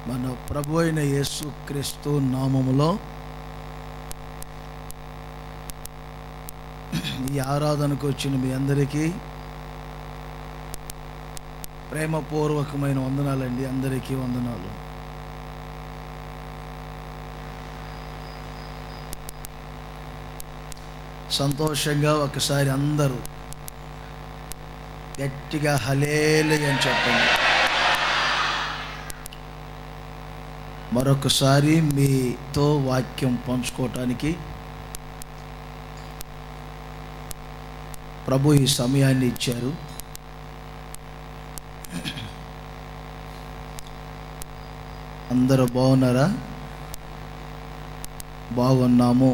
మన ప్రభు అయిన యేసుక్రీస్తు నామములో ఈ ఆరాధనకు వచ్చిన మీ అందరికీ ప్రేమపూర్వకమైన వందనాలండి. అందరికీ వందనాలు. సంతోషంగా ఒకసారి అందరూ గట్టిగా హల్లెలూయా అని చెప్పండి. మరొకసారి మీతో వాక్యం పంచుకోవటానికి ప్రభు ఈ సమయాన్ని ఇచ్చారు. అందరూ బాగున్నారా? బాగున్నాము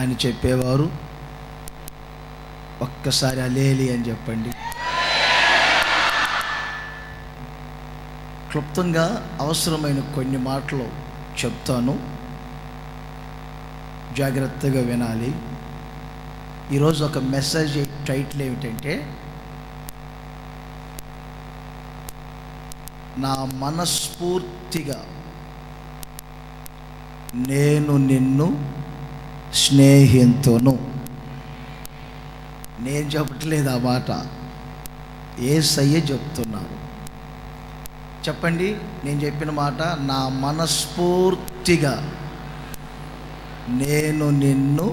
అని చెప్పేవారు ఒక్కసారి హల్లెలూయా అని చెప్పండి. క్లుప్తంగా అవసరమైన కొన్ని మాటలు చెప్తాను, జాగ్రత్తగా వినాలి. ఈరోజు ఒక మెసేజ్ టైటిల్ ఏమిటంటే, నా మనస్ఫూర్తిగా నేను నిన్ను స్నేహితును. నేను చెప్పట్లేదు ఆ మాట, యేసయ్య చెప్తున్నారు. చెప్పండి, నేను చెప్పిన మాట, నా మనస్ఫూర్తిగా నేను నిన్ను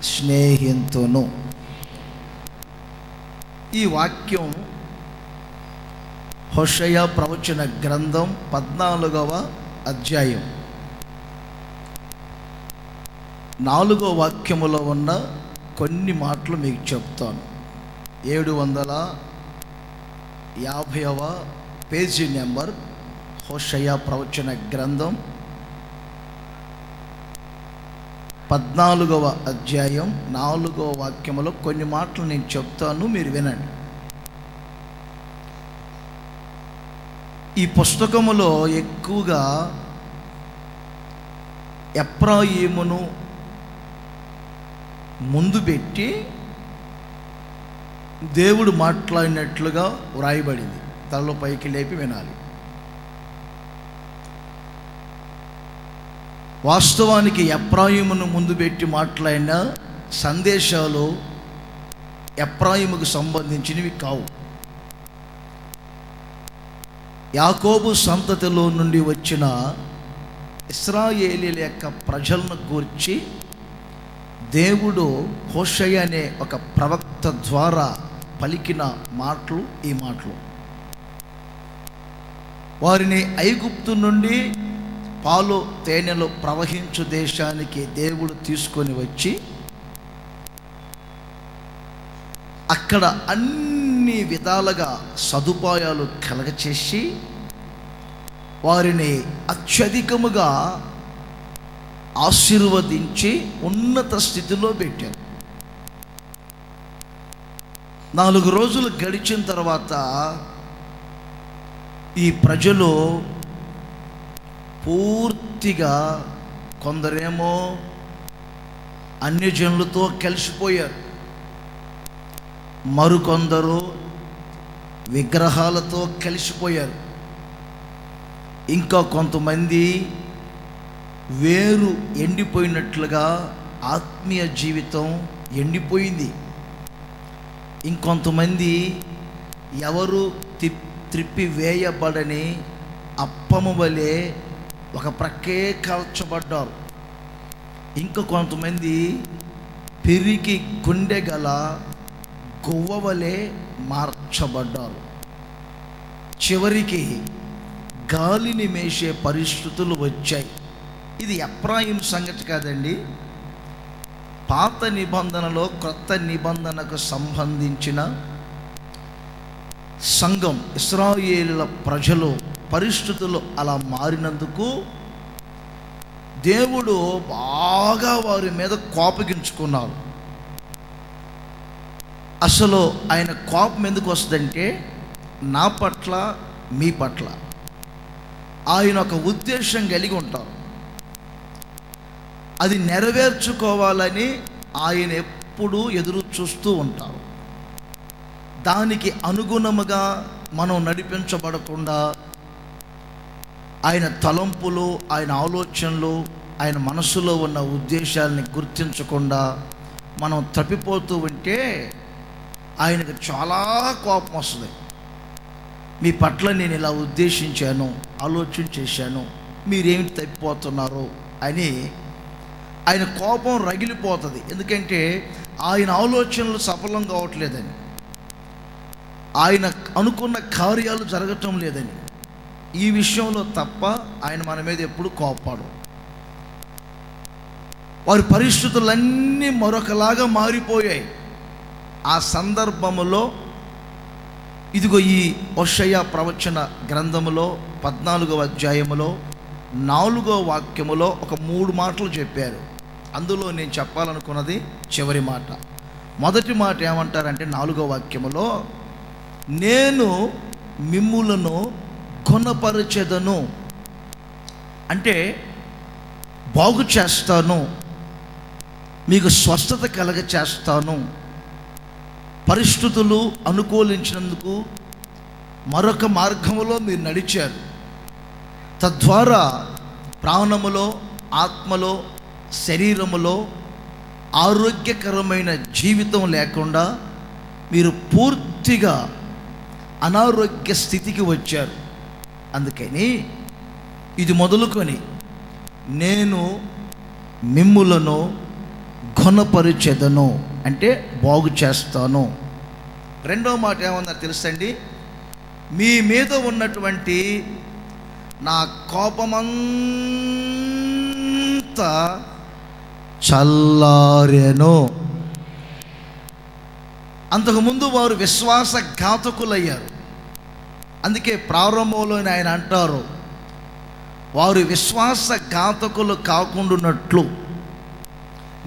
స్నేహితును. ఈ వాక్యం హోషేయ ప్రవచన గ్రంథం 14వ అధ్యాయం 4వ వాక్యములో ఉన్న కొన్ని మాటలు మీకు చెప్తాను. 750వ పేజీ నెంబర్ హోషేయ ప్రవచన గ్రంథం 14వ అధ్యాయం 4వ వాక్యములో కొన్ని మాటలు నేను చెప్తాను, మీరు వినండి. ఈ పుస్తకములో ఎక్కువగా ఎఫ్రాయిమును ముందు పెట్టి దేవుడు మాట్లాడినట్లుగా వ్రాయబడింది. తలలో పైకి లేపి వినాలి. వాస్తవానికి ఎఫ్రాయిమును ముందు పెట్టి మాట్లాడిన సందేశాలు ఎఫ్రాయిముకు సంబంధించినవి కావు. యాకోబు సంతతిలో నుండి వచ్చిన ఇశ్రాయేలీయుల యొక్క ప్రజలను గూర్చి దేవుడు హోషేయ అనే ఒక ప్రవక్త ద్వారా పలికిన మాటలు ఈ మాటలు. వారిని ఐగుప్తు నుండి పాలు తేనెలు ప్రవహించు దేశానికి దేవుడు తీసుకొని వచ్చి అక్కడ అన్ని విధాలుగా సదుపాయాలు కలగచేసి వారిని అత్యధికముగా ఆశీర్వదించి ఉన్నత స్థితిలో పెట్టారు. 4 రోజులు గడిచిన తర్వాత ఈ ప్రజలు పూర్తిగా, కొందరేమో అన్యజనులతో కలిసిపోయారు, మరికొందరు విగ్రహాలతో కలిసిపోయారు, ఇంకా కొంతమంది వేరు ఎండిపోయినట్లుగా ఆత్మీయ జీవితం ఎండిపోయింది. ఇంకొంతమంది ఎవరు త్రిప్పి వేయబడని అప్పము వలె ఒక ప్రక్కే కాల్చబడ్డారు. ఇంకా కొంతమంది పెరిగి గుండె గల గువ్వ వలె మార్చబడ్డారు. చివరికి గాలిని మేసే పరిస్థితులు వచ్చాయి. ఇది ఎఫ్రాయిం సంగతి కాదండి, పాత నిబంధనలో క్రొత్త నిబంధనకు సంబంధించిన సంఘం, ఇశ్రాయేలుల ప్రజలు పరిస్థితులు అలా మారినందుకు దేవుడు బాగా వారి మీద కోపగించుకున్నారు. అసలు ఆయన కోపం ఎందుకు వస్తుందంటే, నా పట్ల మీ పట్ల ఆయన ఒక ఉద్దేశం కలిగి ఉంటారు. అది నెరవేర్చుకోవాలని ఆయన ఎప్పుడూ ఎదురు చూస్తూ ఉంటారు. దానికి అనుగుణముగా మనం నడిపించబడకుండా ఆయన తలంపులు, ఆయన ఆలోచనలు, ఆయన మనసులో ఉన్న ఉద్దేశాలని గుర్తించకుండా మనం తప్పిపోతూ ఉంటే ఆయనకు చాలా కోపం వస్తుంది. మీ పట్ల నేను ఇలా ఉద్దేశించాను, ఆలోచన చేశాను, మీరేమి తప్పిపోతున్నారు అని ఆయన కోపం రగిలిపోతుంది. ఎందుకంటే ఆయన ఆలోచనలు సఫలం కావట్లేదని, ఆయన అనుకున్న కార్యాలు జరగటం లేదని. ఈ విషయంలో తప్ప ఆయన మన మీద ఎప్పుడు కోపపడు. వారి పరిస్థితులన్నీ మరొకలాగా మారిపోయాయి. ఆ సందర్భములో ఇదిగో ఈ హోషేయ ప్రవచన గ్రంథములో 14వ అధ్యాయములో 4వ వాక్యములో ఒక 3 మాటలు చెప్పారు. అందులో నేను చెప్పాలనుకున్నది చివరి మాట. మొదటి మాట ఏమంటారంటే 4వ వాక్యములో, నేను మిమ్ములను గుణపరచెదను, అంటే బాగు చేస్తాను, మీకు స్వస్థత కలగ చేస్తాను. పరిస్థితులు అనుకూలించినందుకు మరొక మార్గములో మీరు నడిచారు. తద్వారా ప్రాణములో, ఆత్మలో, శరీరములో ఆరోగ్యకరమైన జీవితం లేకుండా మీరు పూర్తిగా అనారోగ్య స్థితికి వచ్చారు. అందుకని ఇది మొదలుకొని నేను మిమ్ములను గుణపరిచెదను, అంటే బాగు చేస్తాను. రెండో మాట ఏమన్నా తెలుసండి, మీ మీద ఉన్నటువంటి నా కోపమంతా చల్లారెను. అంతకుముందు వారు విశ్వాసఘాతకులయ్యారు. అందుకే ప్రారంభంలోనే ఆయన అంటారు, వారు విశ్వాసఘాతకులు కాకుండానట్లు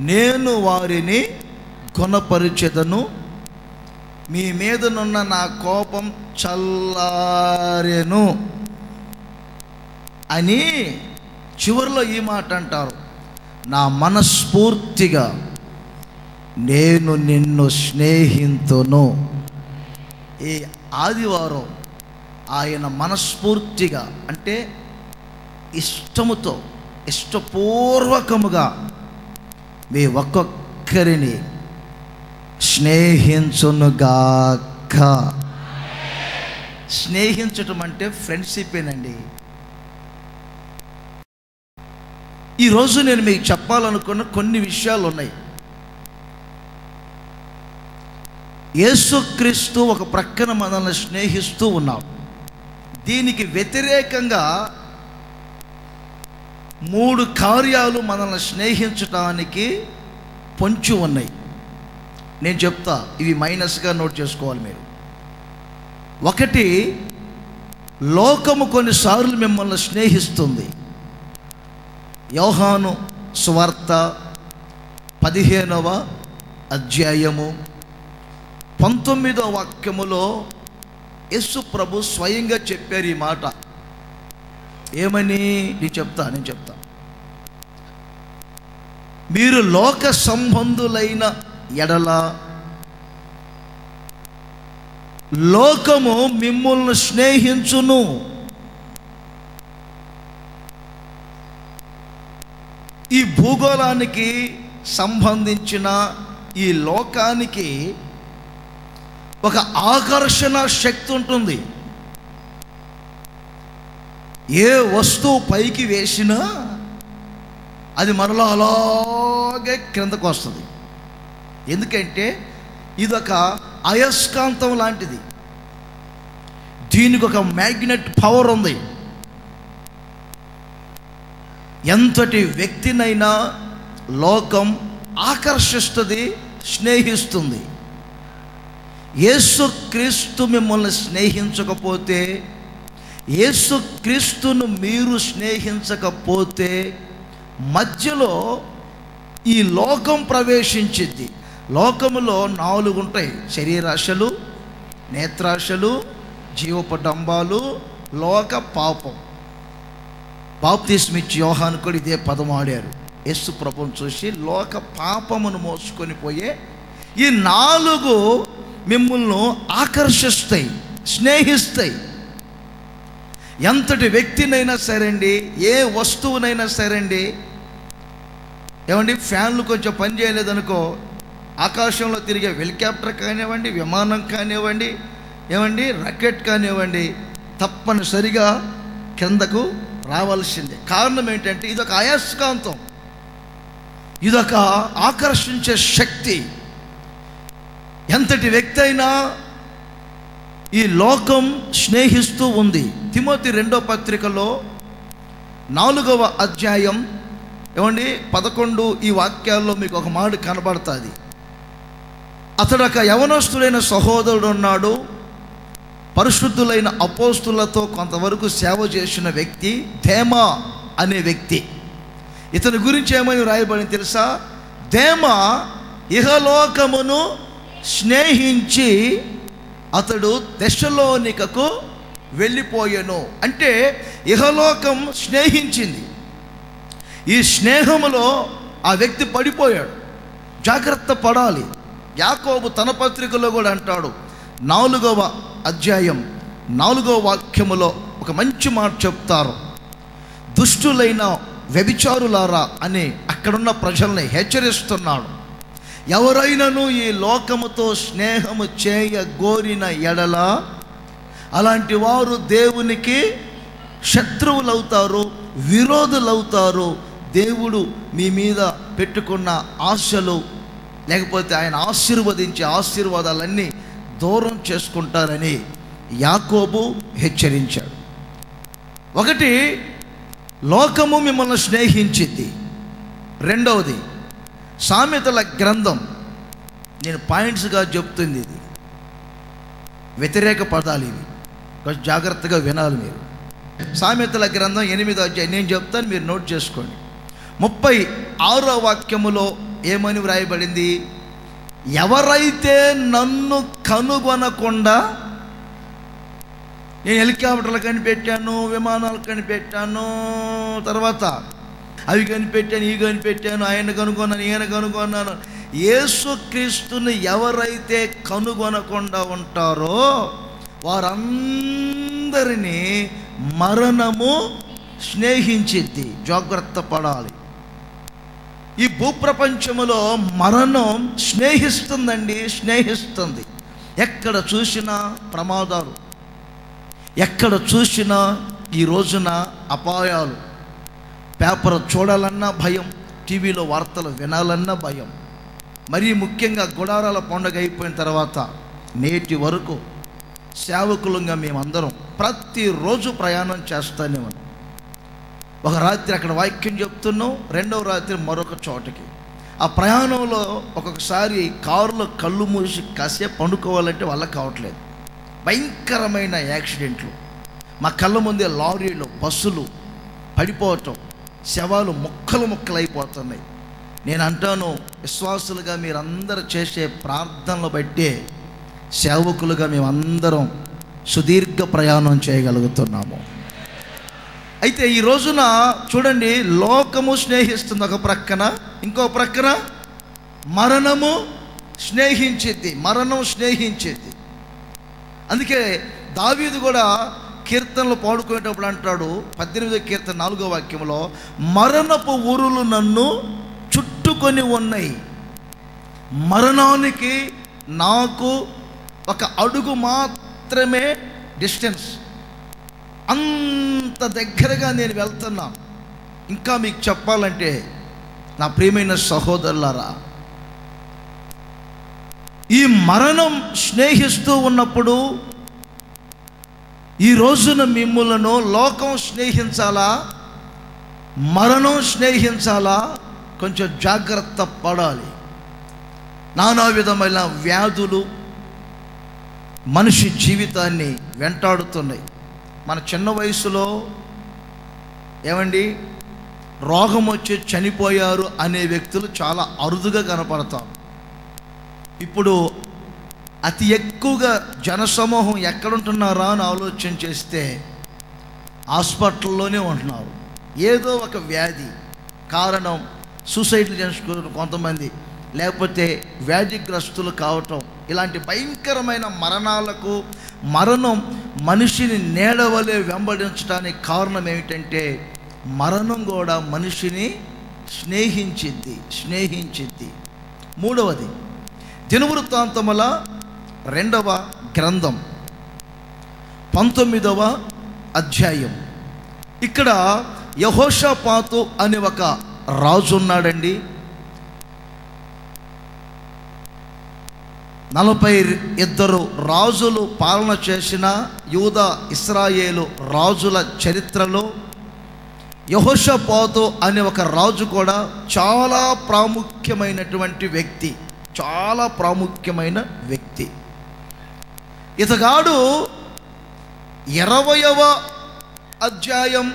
నేను వారిని గుణపరిచెదను, మీ మీదనున్న నా కోపం చల్లారెను అని చివరిలో ఈ మాట అంటారు, నా మనస్ఫూర్తిగా నేను నిన్ను స్నేహితును. ఈ ఆదివారం ఆయన మనస్ఫూర్తిగా, అంటే ఇష్టముతో, ఇష్టపూర్వకముగా మీ ఒక్కొక్కరిని స్నేహించునుగాక. స్నేహించటం అంటే ఫ్రెండ్షిప్పేనండి. ఈరోజు నేను మీకు చెప్పాలనుకున్న కొన్ని విషయాలు ఉన్నాయి. యేసుక్రీస్తు ఒక ప్రక్కన మనల్ని స్నేహిస్తూ ఉన్నాడు. దీనికి వ్యతిరేకంగా 3 కార్యాలు మనల్ని స్నేహించటానికి పొంచి ఉన్నాయి. నేను చెప్తా, ఇవి మైనస్గా నోట్ చేసుకోవాలి మీరు. 1, లోకము కొన్నిసార్లు మిమ్మల్ని స్నేహిస్తుంది. యోహాను సువార్త 15వ అధ్యాయము 19వ వాక్యములో యేసు ప్రభు స్వయంగా చెప్పారు ఈ మాట. ఏమని? నేను చెప్తా. మీరు లోక సంబంధులైన ఎడల లోకము మిమ్మల్ని స్నేహించును. ఈ భూగోళానికి సంబంధించిన ఈ లోకానికి ఒక ఆకర్షణ శక్తి ఉంటుంది. ఏ వస్తువు పైకి వేసినా అది మరలా అలాగే క్రిందకు వస్తుంది. ఎందుకంటే ఇదొక అయస్కాంతం లాంటిది. దీనికి ఒక మ్యాగ్నెట్ పవర్ ఉంది. ఎంతటి వ్యక్తినైనా లోకం ఆకర్షిస్తుంది, స్నేహిస్తుంది. యేసుక్రీస్తు మిమ్మల్ని స్నేహించకపోతే, యేసుక్రీస్తును మీరు స్నేహించకపోతే మధ్యలో ఈ లోకం ప్రవేశించింది. లోకములో 4 ఉంటాయి: శరీరాశలు, నేత్రాశలు, జీవపడంబాలు, లోక పాపం. బాప్తిస్మిచ్చి యోహాను కూడా ఇదే పదం ఆడారు. యేసు ప్రభువును చూసి లోక పాపమును మోసుకొని పోయే ఈ 4 మిమ్మల్ని ఆకర్షిస్తాయి, స్నేహిస్తాయి. ఎంతటి వ్యక్తినైనా సరే అండి, ఏ వస్తువునైనా సరే అండి, ఏమండి ఫ్యాన్లు కొంచెం పని చేయలేదనుకో, ఆకాశంలో తిరిగే హెలికాప్టర్ కానివ్వండి, విమానం కానివ్వండి, ఏమండి రాకెట్ కానివ్వండి, తప్పనిసరిగా కిందకు రావాల్సిందే. కారణం ఏంటంటే ఇదొక అయస్కాంతం, ఇదొక ఆకర్షించే శక్తి. ఎంతటి వ్యక్తి అయినా ఈ లోకం స్నేహిస్తూ ఉంది. తిమోతి 2వ పత్రికలో 4వ అధ్యాయం ఏమండి 11 ఈ వాక్యాల్లో మీకు ఒక మాట కనబడుతుంది. అతడు ఒక యవనస్తుడైన సహోదరుడు ఉన్నాడు, పరిశుద్ధులైన అపోస్తులతో కొంతవరకు సేవ చేసిన వ్యక్తి, దేమా అనే వ్యక్తి. ఇతని గురించి ఏమని రాయబడింది తెలుసా? దేమా ఇహలోకమును స్నేహించి అతడు తెస్సలోనికకు వెళ్ళిపోయెను. అంటే ఇహలోకం స్నేహించింది, ఈ స్నేహములో ఆ వ్యక్తి పడిపోయాడు. జాగ్రత్త పడాలి. యాకోబు తన పత్రికలో కూడా అంటాడు, 4వ అధ్యాయం 4వ వాక్యములో ఒక మంచి మాట చెప్తారు. దుష్టులైన వ్యభిచారులారా అని అక్కడున్న ప్రజల్ని హెచ్చరిస్తున్నాడు. ఎవరైనాను ఈ లోకముతో స్నేహము చేయగోరిన ఎడల అలాంటి వారు దేవునికి శత్రువులవుతారు, విరోధులవుతారు. దేవుడు మీ మీద పెట్టుకున్న ఆశలు, లేకపోతే ఆయన ఆశీర్వదించే ఆశీర్వాదాలన్నీ దూరం చేసుకుంటారని యాకోబు హెచ్చరించాడు. ఒకటి, లోకము మిమ్మల్ని స్నేహించింది. రెండవది, సామెతల గ్రంథం, నేను పాయింట్స్గా చెప్తుంది, ఇది వ్యతిరేక పదాలు, ఇవి కొంచెం జాగ్రత్తగా వినాలి మీరు. సామెతల గ్రంథం 8వ అధ్యాయం నేను చెప్తాను, మీరు నోట్ చేసుకోండి. 36వ వాక్యములో ఏమని వ్రాయబడింది? ఎవరైతే నన్ను కనుగొనకుండా, నేను హెలికాప్టర్లు కనిపెట్టాను, విమానాలు కనిపెట్టాను, తర్వాత అవి కనిపెట్టాను, ఇవి కనిపెట్టాను, ఆయన కనుగొన్నాను, ఈయన కనుగొన్నాను, యేసుక్రీస్తుని ఎవరైతే కనుగొనకుండా ఉంటారో వారందరినీ మరణము స్నేహించిద్ది. జాగ్రత్త పడాలి. ఈ భూప్రపంచములో మరణం స్నేహిస్తుందండి, స్నేహిస్తుంది. ఎక్కడ చూసినా ప్రమాదాలు, ఎక్కడ చూసినా ఈ రోజున అపాయాలు. పేపర్ చూడాలన్నా భయం, టీవీలో వార్తలు వినాలన్నా భయం. మరీ ముఖ్యంగా గుడారాల పండుగ అయిపోయిన తర్వాత నేటి వరకు సేవకులంగా మేమందరం ప్రతిరోజు ప్రయాణం చేస్తూనే ఉన్నాం. ఒక రాత్రి అక్కడ వాక్యం చెప్తున్నాం, రెండవ రాత్రి మరొక చోటకి. ఆ ప్రయాణంలో ఒక్కొక్కసారి కారులో కళ్ళు మూసి కాసేపు పండుకోవాలంటే వాళ్ళకి కావట్లేదు. భయంకరమైన యాక్సిడెంట్లు, మా కళ్ళ ముందే లారీలు, బస్సులు పడిపోవటం, శవాలు ముక్కలు అయిపోతున్నాయి. నేను అంటాను, విశ్వాసులుగా మీరందరూ చేసే ప్రార్థనలు బట్టే సేవకులుగా మేమందరం సుదీర్ఘ ప్రయాణం చేయగలుగుతున్నాము. అయితే ఈ రోజున చూడండి, లోకము స్నేహిస్తుంది ఒక ప్రక్కన, ఇంకో ప్రక్కన మరణము స్నేహించింది, మరణం స్నేహించింది. అందుకే దావీదు కూడా కీర్తనలు పాడుకునేటప్పుడు అంటాడు, 18వ కీర్తన 4వ వాక్యంలో, మరణపు ఊరులు నన్ను చుట్టుకొని ఉన్నాయి, మరణానికి నాకు ఒక అడుగు మాత్రమే డిస్టెన్స్, అంత దగ్గరగా నేను వెళ్తున్నా. ఇంకా మీకు చెప్పాలంటే నా ప్రియమైన సహోదరులారా, ఈ మరణం స్నేహిస్తూ ఉన్నప్పుడు ఈ రోజున మిమ్ములను లోకం స్నేహించాలా, మరణం స్నేహించాలా, కొంచెం జాగ్రత్త పడాలి. నానా విధమైన వ్యాధులు మనిషి జీవితాన్ని వెంటాడుతున్నాయి. మన చిన్న వయసులో ఏమండి రోగం వచ్చి చనిపోయారు అనే వ్యక్తులు చాలా అరుదుగా కనపడతారు. ఇప్పుడు అతి ఎక్కువగా జనసమూహం ఎక్కడుంటున్నారా అని ఆలోచన చేస్తే హాస్పిటల్లోనే ఉంటున్నారు. ఏదో ఒక వ్యాధి కారణం సూసైడ్లు చేసుకున్న కొంతమంది, లేకపోతే వ్యాధిగ్రస్తులు కావటం, ఇలాంటి భయంకరమైన మరణాలకు మరణం మనిషిని నీడవలే వెంబడించడానికి కారణం ఏమిటంటే మరణం కూడా మనిషిని స్నేహించింది. మూడవది దినవృత్తాంతముల 2వ గ్రంథం 19వ అధ్యాయం. ఇక్కడ యెహోషాపాతు అనే ఒక రాజు ఉన్నాడండి. 42 రాజులు పాలన చేసిన యూదా ఇశ్రాయేలు రాజుల చరిత్రలో యెహోషాపాతు అనే ఒక రాజు కూడా చాలా ప్రాముఖ్యమైనటువంటి వ్యక్తి. ఇతగాడు 20వ అధ్యాయం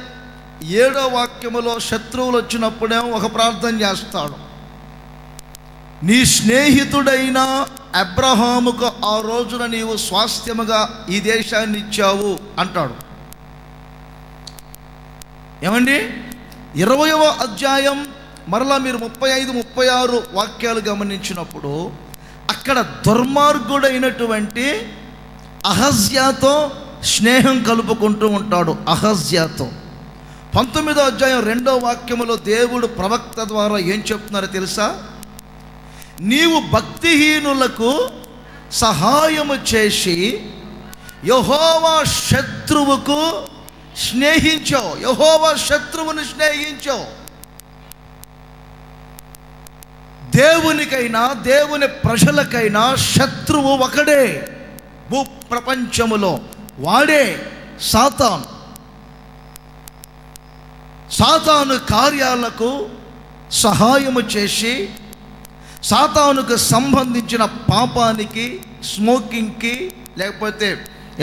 7వ వాక్యములో శత్రువులు వచ్చినప్పుడేమో ఒక ప్రార్థన చేస్తాడు. నీ స్నేహితుడైన అబ్రహాముకు ఆ రోజున నీవు స్వాస్థ్యముగా ఈ దేశాన్ని ఇచ్చావు అంటాడు. ఏమండి 20వ అధ్యాయం మరలా మీరు 35, 36 వాక్యాలు గమనించినప్పుడు అక్కడ దుర్మార్గుడైనటువంటి అహజ్యాతో స్నేహం కలుపుకుంటూ ఉంటాడు. అహజ్యాతో 19వ అధ్యాయం 2వ వాక్యములో దేవుడు ప్రవక్త ద్వారా ఏం చెప్తున్నారో తెలుసా? నీవు భక్తిహీనులకు సహాయము చేసి యెహోవా శత్రువుకు స్నేహించావు. యెహోవా శత్రువుని స్నేహించావు. దేవునికైనా దేవుని ప్రజలకైనా శత్రువు ఒకడే భూ ప్రపంచములో, వాడే సాతాను. సాతాను కార్యాలకు సహాయము చేసి సాతానుకు సంబంధించిన పాపానికి, స్మోకింగ్కి, లేకపోతే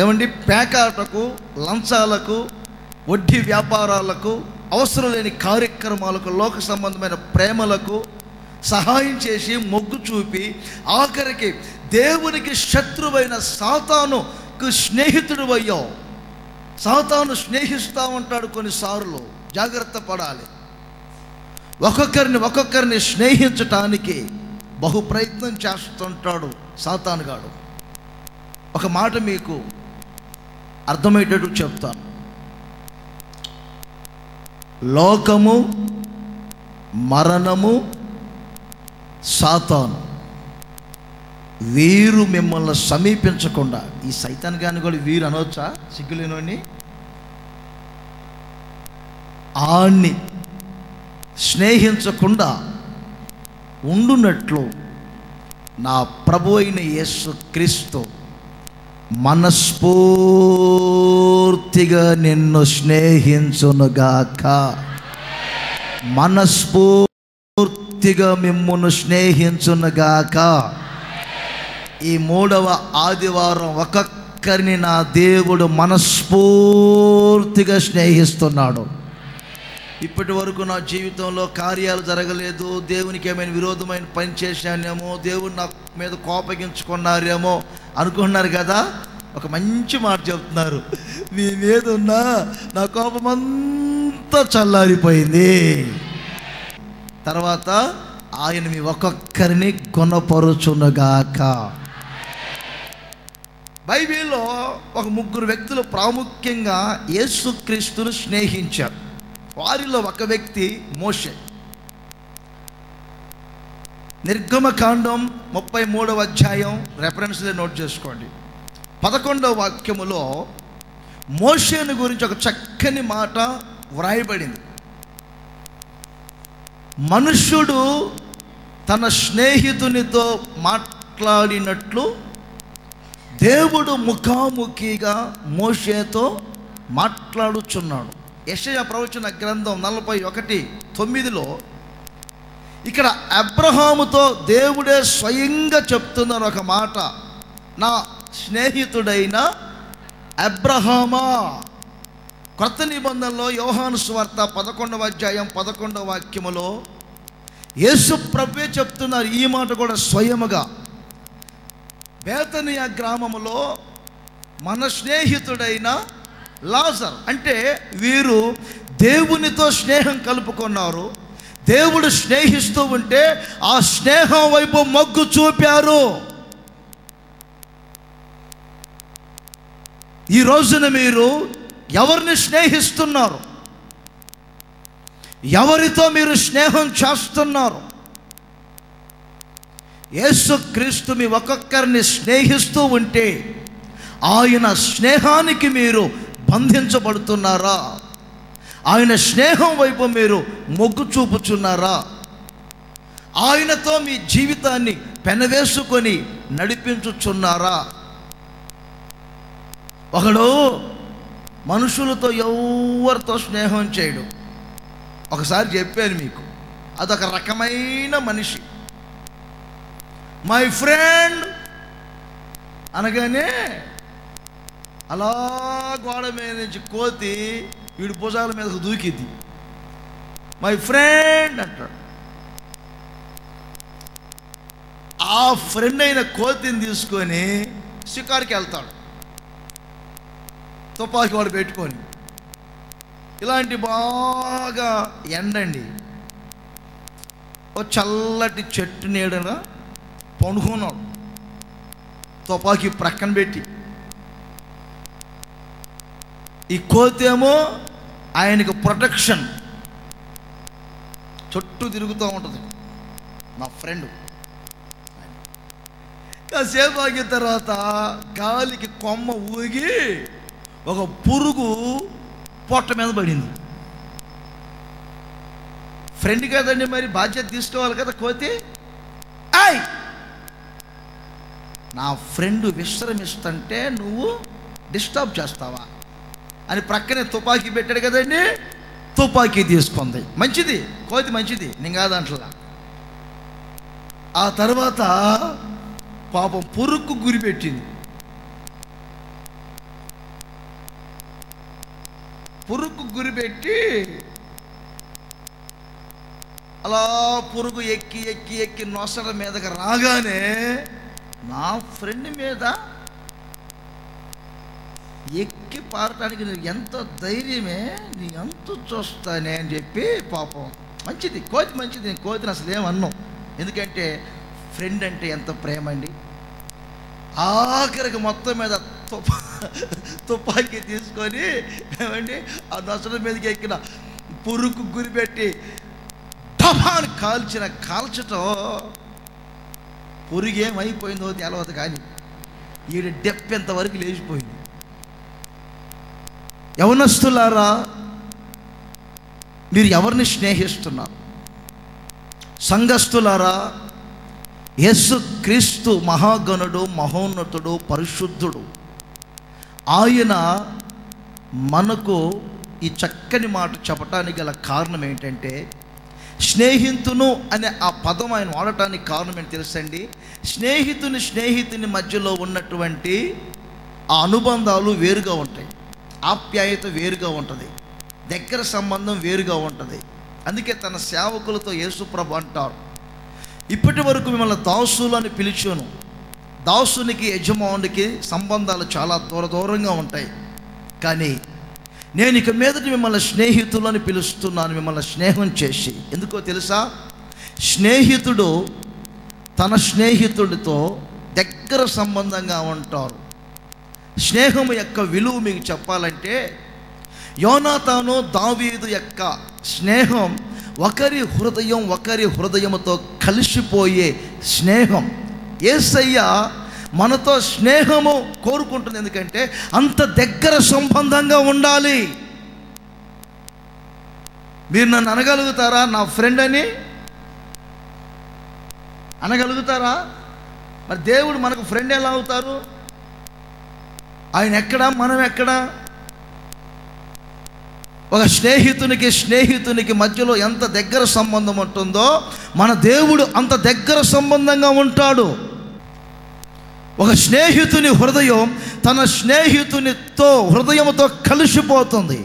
ఏమండి పేకాటకు, లంచాలకు, వడ్డీ వ్యాపారాలకు, అవసరం లేని కార్యక్రమాలకు, లోక సంబంధమైన ప్రేమలకు సహాయం చేసి మొగ్గు చూపి ఆఖరికి దేవునికి శత్రువైన సాతానుకు స్నేహితుడు అయ్యావు. సాతాను స్నేహిస్తూ ఉంటాడు. కొన్నిసార్లు జాగ్రత్త పడాలి. ఒక్కొక్కరిని స్నేహించటానికి బహు ప్రయత్నం చేస్తుంటాడు సాతానుగాడు. ఒక మాట మీకు అర్థమయ్యేటట్టు చెప్తాను. లోకము, మరణము, సాతాను వీరు మిమ్మల్ని సమీపించకుండా, ఈ సైతాన్ గాని కూడా వీరు అనవచ్చా? సిగ్గులేనోని ఆన్ని స్నేహించకుండా ఉండునట్లు నా ప్రభు అయిన యేసు క్రీస్తు మనస్ఫూర్తిగా నిన్ను స్నేహించునుగాక. మనస్ఫూర్తిగా మిమ్మును స్నేహించునుగాక. ఈ 3వ ఆదివారం ఒక్కొక్కరిని నా దేవుడు మనస్ఫూర్తిగా స్నేహిస్తున్నాడు. ఇప్పటి వరకు నా జీవితంలో కార్యాలు జరగలేదు, దేవునికి ఏమైనా విరోధమైన పని చేశానేమో, దేవుడు నా మీద కోపగించుకున్నారేమో అనుకుంటున్నారు కదా. ఒక మంచి మాట చెప్తున్నారు, మీ మీద ఉన్న నా కోపమంతా చల్లారిపోయింది. తర్వాత ఆయన మీ ఒక్కొక్కరిని గుణపరుచునుగాక. బైబిల్లో ఒక 3 వ్యక్తులు ప్రాముఖ్యంగా యేసుక్రీస్తును స్నేహించారు. వారిలో ఒక వ్యక్తి మోషే. నిర్గమకాండం 33వ అధ్యాయం రెఫరెన్స్లో నోట్ చేసుకోండి. 11వ వాక్యములో మోషేను గురించి ఒక చక్కని మాట వ్రాయబడింది. మనుష్యుడు తన స్నేహితునితో మాట్లాడినట్లు దేవుడు ముఖాముఖిగా మోషేతో మాట్లాడుచున్నాడు. యెషయా ప్రవచన గ్రంథం 41:9లో ఇక్కడ అబ్రహాముతో దేవుడే స్వయంగా చెప్తున్నారు ఒక మాట, నా స్నేహితుడైన అబ్రహామా. క్రొత్త నిబంధనలో యోహాను సువార్త 11వ అధ్యాయం 11వ వాక్యములో యేసు ప్రభువే చెప్తున్నారు ఈ మాట కూడా స్వయముగా. బేతనియా గ్రామములో మన స్నేహితుడైన లాజర్, అంటే వీరు దేవునితో స్నేహం కలుపుకున్నారు. దేవుడు స్నేహిస్తూ ఉంటే ఆ స్నేహం వైపు మొగ్గు చూపారు. ఈ రోజున మీరు ఎవరిని స్నేహిస్తున్నారు? ఎవరితో మీరు స్నేహం చేస్తున్నారు? యేసుక్రీస్తు మీ ఒక్కొక్కరిని స్నేహిస్తూ ఉంటే ఆయన స్నేహానికి మీరు బంధించబడుతున్నారా? ఆయన స్నేహం వైపు మీరు మొగ్గు చూపుచున్నారా? ఆయనతో మీ జీవితాన్ని పెనవేసుకొని నడిపించుచున్నారా? ఒకడు మనుషులతో ఎవరితో స్నేహం చేయడు. ఒకసారి చెప్పాను మీకు, అదొక రకమైన మనిషి. మై ఫ్రెండ్ అనగానే అలా గోడ మీద నుంచి కోతి వీడి భుజాల మీదకు దూకిద్ది. మై ఫ్రెండ్ అంటాడు. ఆ ఫ్రెండ్ అయిన కోతిని తీసుకొని షికారుకి వెళ్తాడు, తుపాకీ వాడు పెట్టుకొని. ఇలాంటి బాగా ఎండండి, ఓ చల్లటి చెట్టు నీడన పండుకున్నాడు, తుపాకీ ప్రక్కన పెట్టి. ఈ కోతి ఏమో ఆయనకు ప్రొటెక్షన్, చుట్టూ తిరుగుతూ ఉంటుంది. నా ఫ్రెండ్ కాసేపు ఆగిన తర్వాత గాలికి కొమ్మ ఊగి ఒక పురుగు పొట్ట మీద పడింది. ఫ్రెండ్ కదండి, మరి బాధ్యత తీసుకోవాలి కదా కోతి. ఐ నా ఫ్రెండ్ విశ్రమిస్తుంటే నువ్వు డిస్టర్బ్ చేస్తావా అని ప్రక్కనే తుపాకీ పెట్టాడు కదండి. తుపాకీ తీసుకుంది. మంచిది, కోతి మంచిది, నేను కాదంటలా. ఆ తర్వాత పాపం పురుగుకు గురి పెట్టింది. పురుగుకు గురి పెట్టి అలా పురుగు ఎక్కి ఎక్కి ఎక్కి నొసల మీదకి రాగానే నా ఫ్రెండ్ మీద ఎక్కి పారటానికి నువ్వు ఎంత ధైర్యమే, నీ ఎంత చూస్తానే అని చెప్పి పాపం మంచిది, కోతి మంచిది. నేను కోతిని అసలు ఏమన్నాం, ఎందుకంటే ఫ్రెండ్ అంటే ఎంత ప్రేమ అండి. ఆఖరికి మొత్తం మీద తుపాకీ తీసుకొని ఏమండి ఆ నొసల మీదకి ఎక్కిన పురుగు గురిపెట్టి టమాన్ కాల్చటం పురుగు ఏమైపోయిందో తెలవదు, కానీ ఈడ డెప్ ఎంతవరకు లేచిపోయింది. యవనస్తులారా, మీరు ఎవరిని స్నేహిస్తున్నారు? సంఘస్థులారా, యేసుక్రీస్తు మహాగణుడు, మహోన్నతుడు, పరిశుద్ధుడు. ఆయన మనకు ఈ చక్కని మాట చెప్పటానికి గల కారణం ఏంటంటే, స్నేహితును అనే ఆ పదం ఆయన వాడటానికి కారణం ఏంటి తెలుసండి? స్నేహితుని మధ్యలో ఉన్నటువంటి ఆ అనుబంధాలు వేరుగా ఉంటాయి, ఆప్యాయత వేరుగా ఉంటుంది, దగ్గర సంబంధం వేరుగా ఉంటుంది. అందుకే తన సేవకులతో యేసుప్రభు అంటారు, ఇప్పటి వరకు మిమ్మల్ని దాసులు అని పిలిచాను. దాసునికి యజమానునికి సంబంధాలు చాలా దూరంగా ఉంటాయి, కానీ నేను ఇక మీదట మిమ్మల్ని స్నేహితులని పిలుస్తున్నాను, మిమ్మల్ని స్నేహం చేసి. ఎందుకో తెలుసా? స్నేహితుడు తన స్నేహితుడితో దగ్గర సంబంధంగా ఉంటారు. స్నేహం యొక్క విలువ మీకు చెప్పాలంటే, యోనాతాను దావీదు యొక్క స్నేహం ఒకరి హృదయంతో కలిసిపోయే స్నేహం. యేసయ్య మనతో స్నేహము కోరుకుంటుంది, ఎందుకంటే అంత దగ్గర సంబంధంగా ఉండాలి. మీరు నన్ను అనగలుగుతారా నా ఫ్రెండ్ అని? అనగలుగుతారా? మరి దేవుడు మనకు ఫ్రెండ్ ఎలా అవుతారు? ఆయన ఎక్కడా, మనం ఎక్కడా? ఒక స్నేహితునికి మధ్యలో ఎంత దగ్గర సంబంధం ఉంటుందో మన దేవుడు అంత దగ్గర సంబంధంగా ఉంటాడు. ఒక స్నేహితుని హృదయం తన హృదయంతో కలిసిపోతుంది.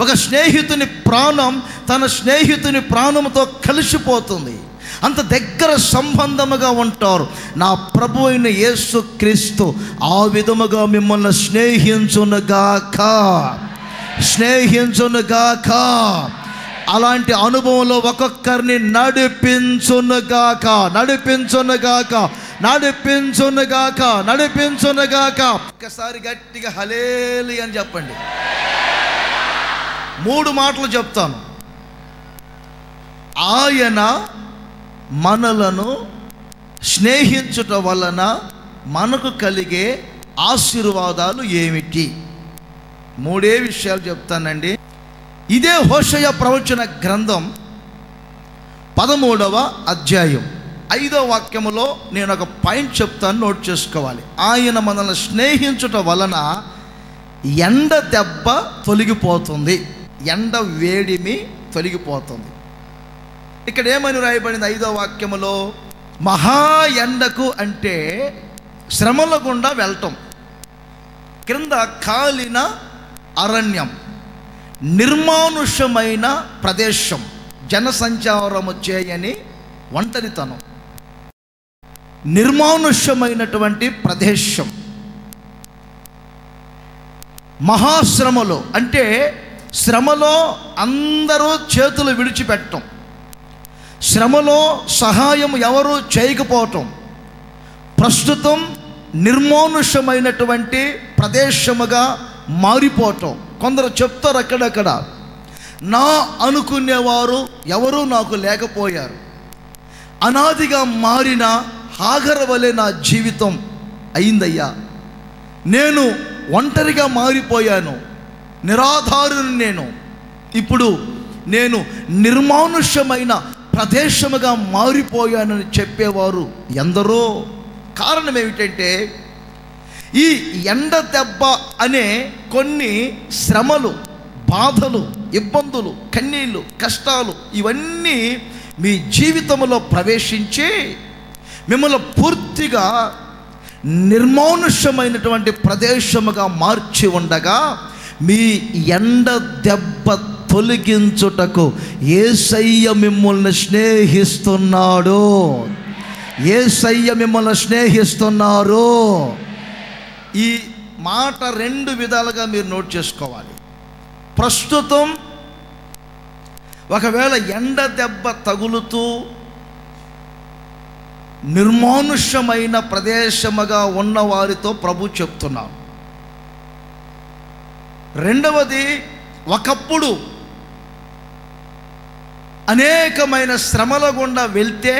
ఒక స్నేహితుని ప్రాణం తన స్నేహితుని ప్రాణంతో కలిసిపోతుంది. అంత దగ్గర సంబంధముగా ఉంటారు. నా ప్రభు అయిన యేసుక్రీస్తు ఆ విధముగా మిమ్మల్ని స్నేహించునుగాక. అలాంటి అనుభవంలో ఒక్కొక్కరిని నడిపించునుగాక. నడిపించునుగాక, నడిపించునుగాక. ఒక్కసారి గట్టిగా హల్లెలూయా అని చెప్పండి. 3 మాటలు చెప్తాను. ఆయన మనలను స్నేహించుట వలన మనకు కలిగే ఆశీర్వాదాలు ఏమిటి? 3 విషయాలు చెప్తానండి. ఇదే హోషేయ ప్రవచన గ్రంథం 13వ అధ్యాయం 5వ వాక్యములో నేను ఒక పాయింట్ చెప్తాను, నోట్ చేసుకోవాలి. ఆయన మనల్ని స్నేహించుట వలన ఎండ దెబ్బ తొలగిపోతుంది, ఎండ వేడిమి తొలగిపోతుంది. ఇక్కడ ఏమని రాయబడింది 5వ వాక్యములో? మహా ఎండకు అంటే శ్రమల గుండా వెళ్ళటం, క్రింద కాలిన అరణ్యం, నిర్మానుష్యమైన ప్రదేశం, జనసంచారము చేయని ఒంటరితనం, నిర్మానుష్యమైనటువంటి ప్రదేశం. మహాశ్రమలో అంటే శ్రమలో అందరూ చేతులు విడిచిపెట్టడం, శ్రమలో సహాయం ఎవరు చేయకపోవటం, ప్రస్తుతం నిర్మానుష్యమైనటువంటి ప్రదేశముగా మారిపోవటం. కొందరు చెప్తారు అక్కడక్కడ, నా అనుకునేవారు ఎవరూ నాకు లేకపోయారు, అనాదిగా మారిన హాగరు వలె నా జీవితం అయిందయ్యా, నేను ఒంటరిగా మారిపోయాను, నిరాధారుని నేను, ఇప్పుడు నేను నిర్మానుష్యమైన ప్రదేశముగా మారిపోయానని చెప్పేవారు ఎందరో. కారణం ఏమిటంటే ఈ ఎండ దెబ్బ అనే కొన్ని శ్రమలు, బాధలు, ఇబ్బందులు, కన్నీళ్ళు, కష్టాలు ఇవన్నీ మీ జీవితంలో ప్రవేశించి మిమ్మల్ని పూర్తిగా నిర్మానుష్యమైనటువంటి ప్రదేశముగా మార్చి ఉండగా మీ ఎండ దెబ్బ తొలగించుటకు యేసయ్య మిమ్మల్ని స్నేహిస్తున్నాడు, యేసయ్య మిమ్మల్ని స్నేహిస్తున్నారు. ఈ మాట 2 విధాలుగా మీరు నోట్ చేసుకోవాలి. ప్రస్తుతం ఒకవేళ ఎండ దెబ్బ తగులుతూ నిర్మానుష్యమైన ప్రదేశముగా ఉన్న వారితో ప్రభు చెప్తున్నారు. రెండవది, ఒకప్పుడు అనేకమైన శ్రమల గుండా వెళ్తే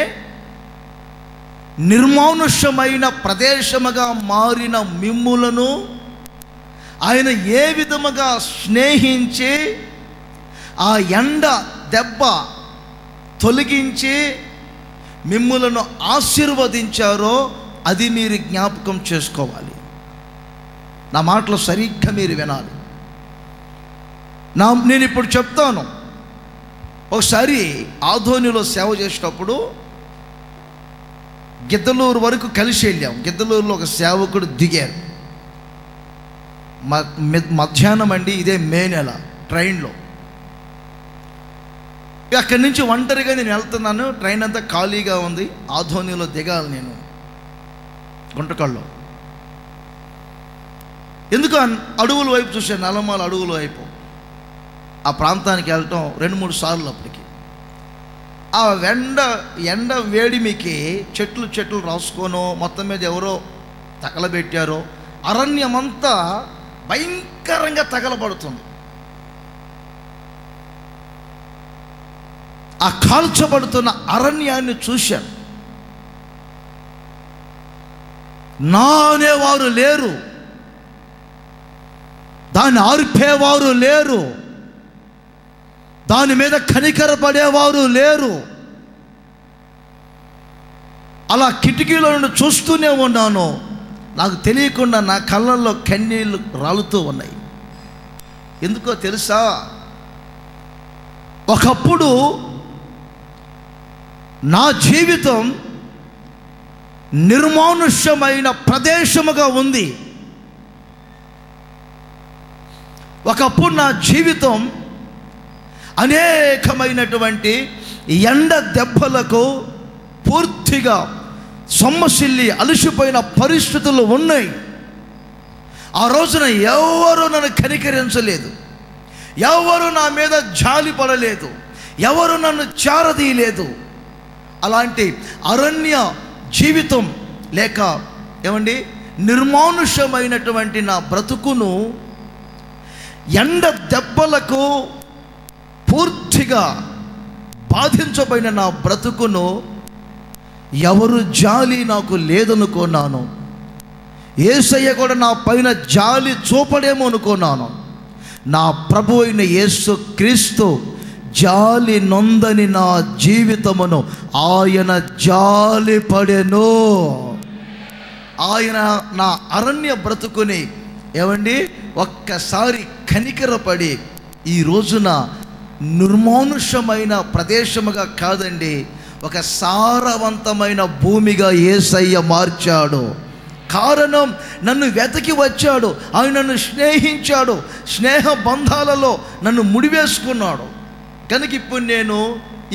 నిర్మానుష్యమైన ప్రదేశముగా మారిన మిమ్ములను ఆయన ఏ విధముగా స్నేహించి ఆ ఎండ దెబ్బ తొలగించి మిమ్ములను ఆశీర్వదించారో అది మీరు జ్ఞాపకం చేసుకోవాలి. నా మాటలు సరిగ్గా మీరు వినాలి. నేను ఇప్పుడు చెప్తాను. ఒకసారి ఆదోనిలో సేవ చేసేటప్పుడు గిద్దలూరు వరకు కలిసి వెళ్ళాం. గిద్దలూరులో ఒక సేవకుడు దిగారు. మధ్యాహ్నం అండి, ఇదే మే నెల, ట్రైన్లో. అక్కడి నుంచి ఒంటరిగా నేను వెళ్తున్నాను. ట్రైన్ అంతా ఖాళీగా ఉంది. ఆదోనిలో దిగాలి నేను, గుంటకల్లో. ఎందుకు అడవుల వైపు చూసాను, నల్లమాల అడవుల వైపు. ఆ ప్రాంతానికి వెళ్ళటం 2-3 సార్లు. అప్పటికి ఆ ఎండ వేడిమికి చెట్లు రాసుకోనో మొత్తం మీద ఎవరో తగలబెట్టారో అరణ్యమంతా భయంకరంగా తగలబడుతుంది. ఆ కాల్చబడుతున్న అరణ్యాన్ని చూశాను. నా అనేవారు లేరు, దాన్ని ఆర్పేవారు లేరు, దాని మీద కనికరపడేవారు లేరు. అలా కిటికీలో నుండి చూస్తూనే ఉన్నాను. నాకు తెలియకుండా నా కళ్ళల్లో కన్నీళ్ళు రాలుతూ ఉన్నాయి. ఎందుకో తెలుసా? ఒకప్పుడు నా జీవితం నిర్మానుష్యమైన ప్రదేశముగా ఉంది. ఒకప్పుడు నా జీవితం అనేకమైనటువంటి ఎండ దెబ్బలకు పూర్తిగా సొమ్మసిల్లి అలసిపోయిన పరిస్థితులు ఉన్నాయి. ఆ రోజున ఎవరు నన్ను కనికరించలేదు, ఎవరు నా మీద జాలి పడలేదు, ఎవరు నన్ను చారదీయలేదు. అలాంటి అరణ్య జీవితం, లేక ఏమండి నిర్మానుష్యమైనటువంటి నా బ్రతుకును, ఎండ దెబ్బలకు పూర్తిగా బాధించబడిన నా బ్రతుకును ఎవరు జాలి నాకు లేదనుకున్నాను. యేసయ్య కూడా నా పైన జాలి చూపడేమో అనుకున్నాను. నా ప్రభు అయిన యేసు క్రీస్తు జాలి నొందని నా జీవితమును ఆయన జాలి పడెను. ఆయన నా అరణ్య బ్రతుకుని ఏమండి ఒక్కసారి కనికరపడి ఈ రోజున నిర్మానుష్యమైన ప్రదేశముగా కాదండి, ఒక సారవంతమైన భూమిగా యేసయ్య మార్చాడు. కారణం, నన్ను వెతికి వచ్చాడు, ఆయన నన్ను స్నేహించాడు, స్నేహ బంధాలలో నన్ను ముడివేసుకున్నాడు. కనుక ఇప్పుడు నేను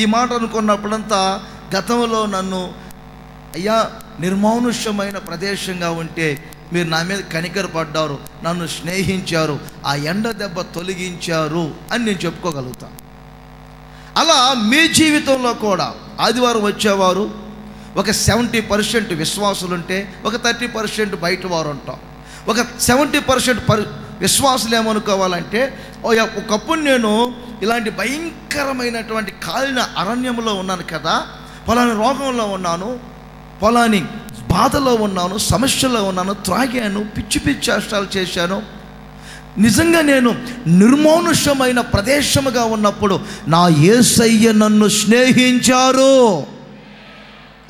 ఈ మాట అనుకున్నప్పుడంతా గతంలో నన్ను అయ్యా నిర్మానుష్యమైన ప్రదేశంగా ఉంటే మీరు నా మీద కనికరపడ్డారు, నన్ను స్నేహించారు, ఆ ఎండ దెబ్బ తొలగించారు అని నేను చెప్పుకోగలుగుతాను. అలా మీ జీవితంలో కూడా ఆదివారం వచ్చేవారు ఒక 70% విశ్వాసులుంటే ఒక 30% బయట వారు ఉంటాం. ఒక 70% విశ్వాసులు ఏమనుకోవాలంటే, ఒకప్పుడు నేను ఇలాంటి భయంకరమైనటువంటి కాలిన అరణ్యంలో ఉన్నాను కదా, పలాని రోగంలో ఉన్నాను, పలాని బాధలో ఉన్నాను, సమస్యలో ఉన్నాను, త్రాగాను, పిచ్చి పిచ్చి చేష్టాలు చేశాను, నిజంగా నేను నిర్మానుష్యమైన ప్రదేశముగా ఉన్నప్పుడు నా యేసయ్య నన్ను స్నేహించారు.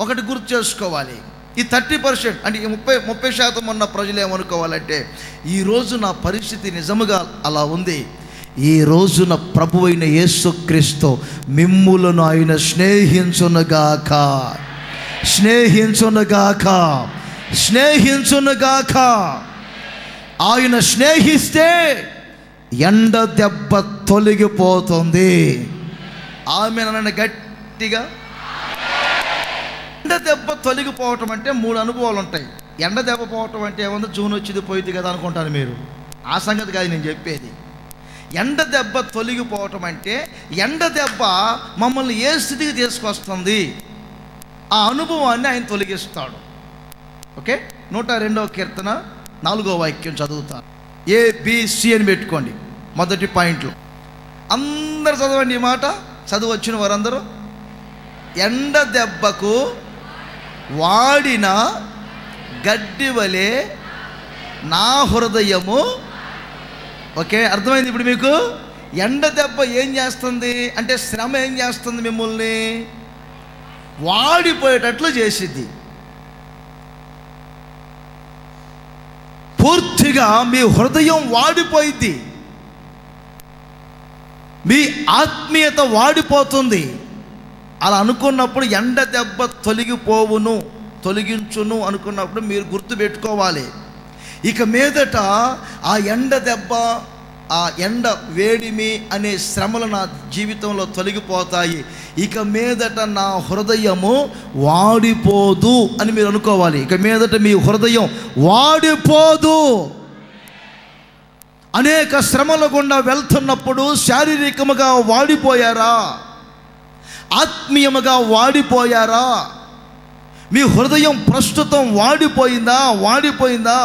ఒకటి గుర్తు చేసుకోవాలి, ఈ 30% అంటే 30% ఉన్న ప్రజలు ఏమనుకోవాలంటే, ఈరోజు నా పరిస్థితి నిజముగా అలా ఉంది, ఈ రోజున ప్రభు అయిన యేసుక్రీస్తు మిమ్ములను ఆయన స్నేహించునుగాక, స్నేహించునుగాక, స్నేహించునుగాక. ఆయన స్నేహిస్తే ఎండ దెబ్బ తొలగిపోతుంది. ఆమె నన్ను గట్టిగా. ఎండ దెబ్బ తొలగిపోవటం అంటే 3 అనుభవాలు ఉంటాయి. ఎండ దెబ్బ పోవటం అంటే ఏమన్నా జూన్ వచ్చింది పోయింది కదా అనుకుంటాను మీరు, ఆ సంగతి కాదు నేను చెప్పేది. ఎండ దెబ్బ తొలగిపోవటం అంటే ఎండ దెబ్బ మమ్మల్ని ఏ స్థితికి తీసుకొస్తుంది, ఆ అనుభవాన్ని ఆయన తొలగిస్తాడు. ఓకే, 102వ కీర్తన 4వ వాక్యం చదువుతాను. ABC అని పెట్టుకోండి. మొదటి పాయింట్లు అందరు చదవండి. ఈ మాట చదువు వచ్చిన వారందరూ. ఎండ దెబ్బకు వాడిన గడ్డి వలె నా హృదయము. ఓకే, అర్థమైంది ఇప్పుడు మీకు? ఎండ దెబ్బ ఏం చేస్తుంది అంటే, శ్రమ ఏం చేస్తుంది, మిమ్మల్ని వాడిపోయేటట్లు చేసిద్ది. పూర్తిగా మీ హృదయం వాడిపోయింది, మీ ఆత్మీయత వాడిపోతుంది. అలా అనుకున్నప్పుడు ఎండ దెబ్బ తొలగించును అనుకున్నప్పుడు మీరు గుర్తుపెట్టుకోవాలి, ఇక మీదట ఆ ఎండ దెబ్బ, ఆ ఎండ వేడిమి అనే శ్రమలు నా జీవితంలో తొలగిపోతాయి. ఇక మీదట నా హృదయము వాడిపోదు అని మీరు అనుకోవాలి. ఇక మీదట మీ హృదయం వాడిపోదు. అనేక శ్రమల గుండా వెళ్తున్నప్పుడు శారీరకముగా వాడిపోయారా, ఆత్మీయముగా వాడిపోయారా, మీ హృదయం ప్రస్తుతం వాడిపోయిందా,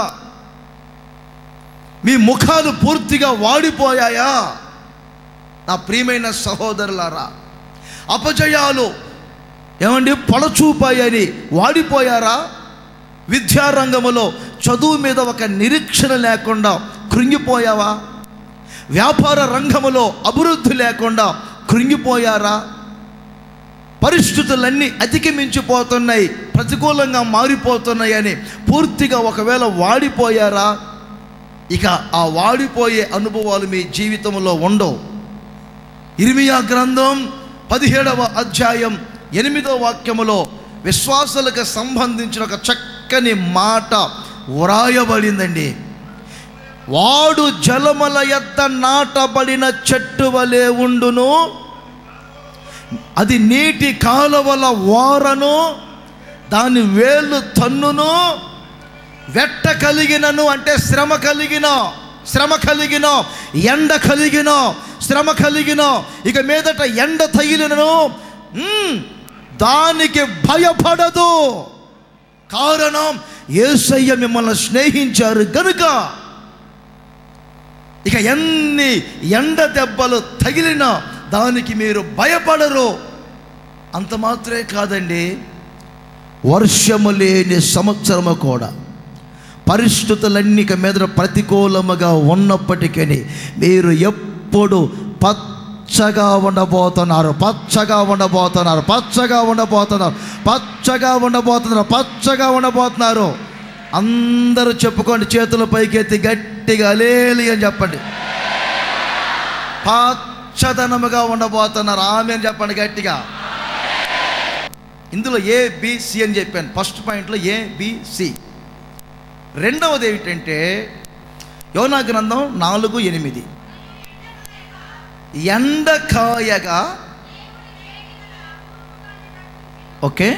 మీ ముఖాలు పూర్తిగా వాడిపోయాయా? నా ప్రియమైన సహోదరులారా, అపజయాలు ఏమండి పొడచూపాయని వాడిపోయారా? విద్యారంగంలో చదువు మీద ఒక నిరీక్షణ లేకుండా కృంగిపోయావా? వ్యాపార రంగంలో అభివృద్ధి లేకుండా కృంగిపోయారా? పరిస్థితులన్నీ అధిగమించిపోతున్నాయి, ప్రతికూలంగా మారిపోతున్నాయని పూర్తిగా ఒకవేళ వాడిపోయారా? ఇక ఆ వాడిపోయే అనుభవాలు మీ జీవితంలో ఉండవు. ఇర్మియా గ్రంథం 17వ అధ్యాయం 8వ వాక్యములో విశ్వాసులకు సంబంధించిన ఒక చక్కని మాట వ్రాయబడిందండి. వాడు జలముల యొద్ద నాటబడిన చెట్టు వలె ఉండును, అది నీటి కాలువల వారను, దాని వేళ్ళు తన్నును, వెట్ట కలిగినను అంటే శ్రమ కలిగిన, ఎండ కలిగిన, శ్రమ కలిగిన, ఇక మీదట ఎండ తగిలినను దానికి భయపడదు. కారణం యేసయ్య మిమ్మల్ని స్నేహించారు గనుక. ఇక ఎన్ని ఎండ దెబ్బలు తగిలినా దానికి మీరు భయపడరు. అంత మాత్రమే కాదండి, వర్షము లేని సంవత్సరము కూడా, పరిస్థితులన్నీ మీద ప్రతికూలముగా ఉన్నప్పటికీ మీరు ఎప్పుడు పచ్చగా ఉండబోతున్నారు, పచ్చగా ఉండబోతున్నారు, పచ్చగా ఉండబోతున్నారు, పచ్చగా ఉండబోతున్నారు, పచ్చగా ఉండబోతున్నారు. అందరూ చెప్పుకోండి, చేతుల పైకెత్తి గట్టిగా హల్లెలూయా అని చెప్పండి. పచ్చదనముగా ఉండబోతున్నారు. ఆమేన్ చెప్పండి గట్టిగా. ఇందులో ABC అని చెప్పాను. ఫస్ట్ పాయింట్లో ABC. రెండవది ఏమిటంటే యోనా గ్రంథం 4:8, ఎండకాయగా, ఓకే,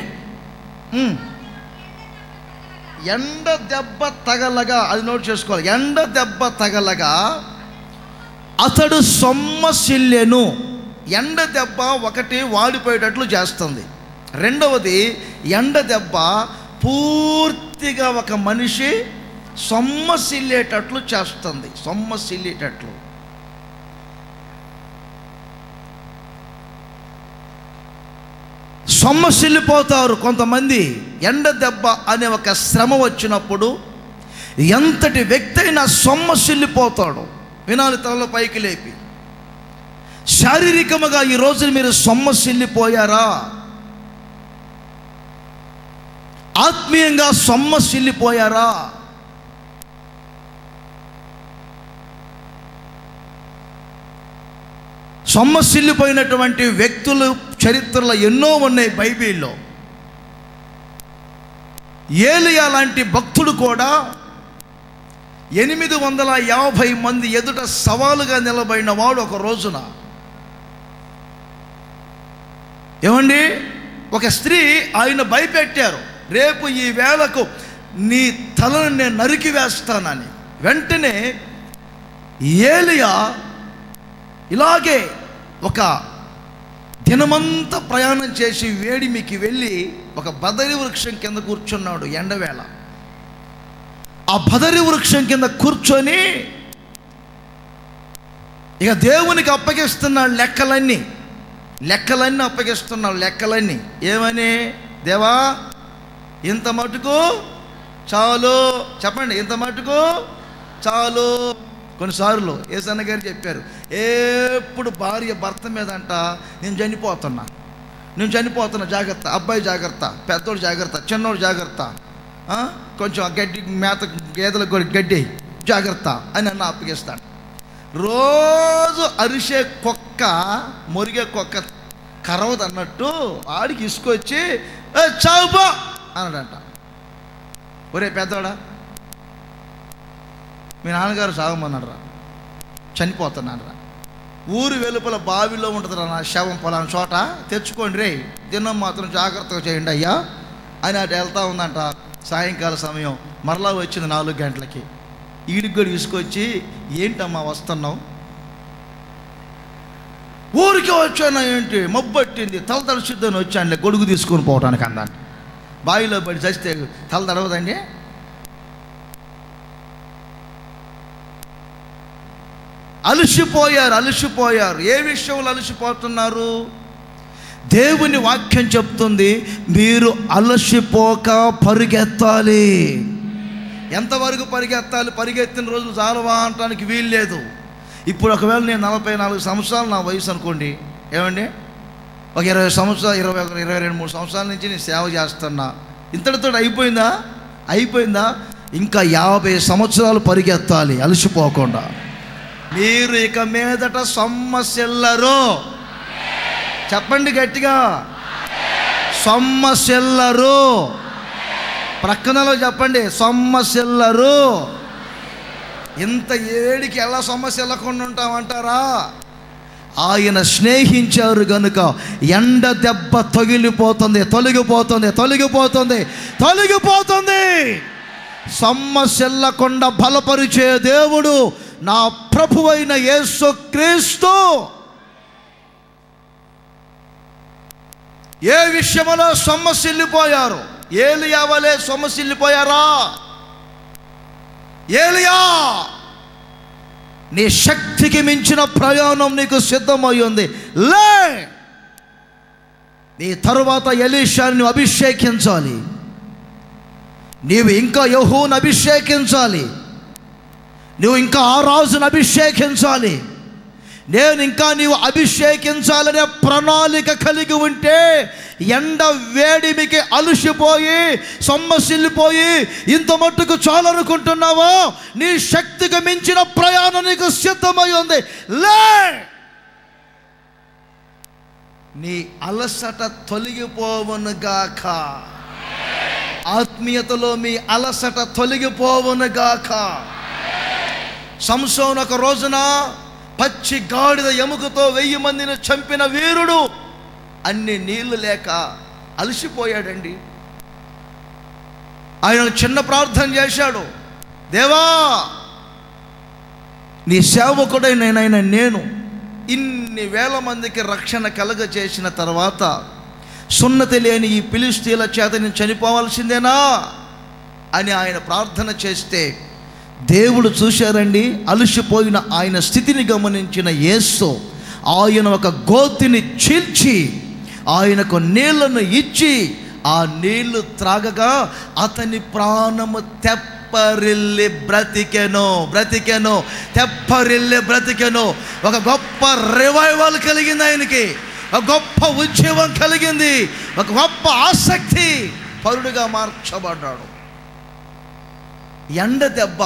ఎండ దెబ్బ తగలగా, అది నోట్ చేసుకోవాలి. ఎండ దెబ్బ తగలగా అతడు సొమ్మసిల్లెను. ఎండ దెబ్బ ఒకటి వాడిపోయేటట్లు చేస్తుంది. రెండవది, ఎండ దెబ్బ పూర్తిగా ఒక మనిషి సొమ్మసిల్లేటట్లు చేస్తుంది. సొమ్మసిల్లేటట్లు. సొమ్మసిల్లిపోతారు కొంతమంది. ఎండ దెబ్బ అనే ఒక శ్రమ వచ్చినప్పుడు ఎంతటి వ్యక్తి అయినా సొమ్మసిల్లిపోతాడు. వినాలి తలలో పైకి లేపి. శారీరకముగా ఈ రోజు మీరు సొమ్మసిల్లిపోయారా? ఆత్మీయంగా సొమ్మసిల్లిపోయారా? సొమ్మసిల్లిపోయినటువంటి వ్యక్తులు చరిత్రలో ఎన్నో ఉన్నాయి బైబిల్లో. ఏలియా లాంటి భక్తుడు కూడా 850 మంది ఎదుట సవాలుగా నిలబడిన వాడు ఒక రోజున, ఏమండి, ఒక స్త్రీ ఆయన భయపెట్టారు, రేపు ఈ వేళకు నీ తలను నేను నరికి వేస్తానని. వెంటనే ఏలియా ఇలాగే ఒక దినమంతా ప్రయాణం చేసి వేడిమికి వెళ్ళి ఒక బదరి వృక్షం కింద కూర్చున్నాడు ఎండవేళ. ఆ బదరి వృక్షం కింద కూర్చొని ఇక దేవునికి అప్పగిస్తున్నాడు లెక్కలన్నీ అప్పగిస్తున్నాడు. లెక్కలన్నీ ఏమని? దేవా, ఇంత మటుకు చాలు. చెప్పండి, ఇంత మటుకు చాలు. కొన్నిసార్లు యేసన్న గారు చెప్పారు, ఎప్పుడు భార్య భర్త మీద అంట, నేను చనిపోతున్నా జాగ్రత్త, అబ్బాయి జాగ్రత్త, పెద్దోడు జాగ్రత్త, చిన్నోడు జాగ్రత్త, కొంచెం గడ్డి మేత గేదెలకు కూడా గడ్డి జాగ్రత్త అని అన్న అప్పగిస్తాడు. రోజు అరిసే కుక్క, మొరిగే కుక్క కరవదు అన్నట్టు ఆడికి ఇసుకొచ్చి చావుపో అన్నాడంట. ఒరే పెద్దోడా, మీ నాన్నగారు సాగమన్నాడురా, చనిపోతున్నాడురా, ఊరు వెలుపల బావిలో ఉంటుందిరా నా శవం, పొలాన చోట తెచ్చుకోండి రే, దినం మాత్రం జాగ్రత్తగా చేయండి అయ్యా అని అటు వెళ్తా ఉందంట. సాయంకాల సమయం మరలా వచ్చింది 4 గంటలకి. ఈడికి కూడా తీసుకొచ్చి, ఏంటమ్మా వస్తున్నావు? ఊరికి వచ్చాను. ఏంటి మబ్బట్టింది, తల తడిచిద్దని వచ్చానులే గొడుగు తీసుకొని పోవటానికి అందంట. బావిలో పడి చస్తే తల తడవదండి. అలసిపోయారు. ఏ విషయంలో అలసిపోతున్నారు? దేవుని వాక్యం చెప్తుంది, మీరు అలసిపోక పరిగెత్తాలి. ఎంతవరకు పరిగెత్తాలి? పరిగెత్తిన రోజులు చాలవా అనటానికి వీలు లేదు. ఇప్పుడు ఒకవేళ నేను 44 సంవత్సరాలు నా వయసు అనుకోండి, ఏమండి, ఒక 20 సంవత్సరాలు, 21, 22, 23 సంవత్సరాల నుంచి నేను సేవ చేస్తున్నా. ఇంతటితో అయిపోయిందా? ఇంకా 50 సంవత్సరాలు పరిగెత్తాలి అలసిపోకుండా. మీరు ఇక మీదట సొమ్మసిల్లరు. చెప్పండి గట్టిగా, సొమ్మసిల్లరు. ప్రక్కనలో చెప్పండి, సొమ్మసిల్లరు. ఇంత ఏడికి ఎలా సొమ్మసిల్లకుండా ఉంటామంటారా? ఆయన స్నేహించారు గనుక ఎండ దెబ్బ తొలగిపోతుంది. సొమ్మసిల్లకుండా బలపరిచే దేవుడు నా ప్రభువైన యేసుక్రీస్తు. ఏ విషయంలో సొమ్మసిల్లిపోయారు? ఏలియా వలె సొమ్మసిల్లిపోయారా? ఏలియా, నీ శక్తికి మించిన ప్రయాణం నీకు సిద్ధమై ఉంది, లే. నీ తరువాత ఎలీషాని నువ్వు అభిషేకించాలి. నీవు ఇంకా యెహోవాను అభిషేకించాలి. నువ్వు ఇంకా ఆ రాజును అభిషేకించాలి. నేను ఇంకా నీవు అభిషేకించాలనే ప్రణాళిక కలిగి ఉంటే, ఎండ వేడిమికి అలసిపోయి సొమ్మసిల్లిపోయి ఇంత మట్టుకు చాలనుకుంటున్నావో, నీ శక్తికి మించిన ప్రయాణం నీకు సిద్ధమై ఉంది, లే. నీ అలసట తొలగిపోవునుగాక. ఆత్మీయతలో మీ అలసట తొలగిపోవునుగాక. సంసోను ఒక రోజున పచ్చి గాడిద ఎముకతో 1000 మందిని చంపిన వీరుడు అన్ని నీళ్లు లేక అలసిపోయాడండి. ఆయన చిన్న ప్రార్థన చేశాడు, దేవా, నీ సేవకుడైన నేను ఇన్ని వేల మందికి రక్షణ కలగజేసిన తర్వాత సున్నతి లేని ఈ ఫిలిష్తీయుల చేత నేను చనిపోవాల్సిందేనా అని ఆయన ప్రార్థన చేస్తే, దేవుడు చూశారండి. అలసిపోయిన ఆయన స్థితిని గమనించిన యేసు ఆయన ఒక గోతిని చీల్చి ఆయనకు నీళ్లను ఇచ్చి ఆ నీళ్లు త్రాగగా అతని ప్రాణము తెప్పరిల్లి బ్రతికెను. తెప్పరిల్లి బ్రతికెను. ఒక గొప్ప రివైవల్ కలిగింది ఆయనకి, ఒక గొప్ప ఉద్యమం కలిగింది, ఒక గొప్ప ఆసక్తి, పరుడుగా మార్చబడ్డాడు. ఎండ దెబ్బ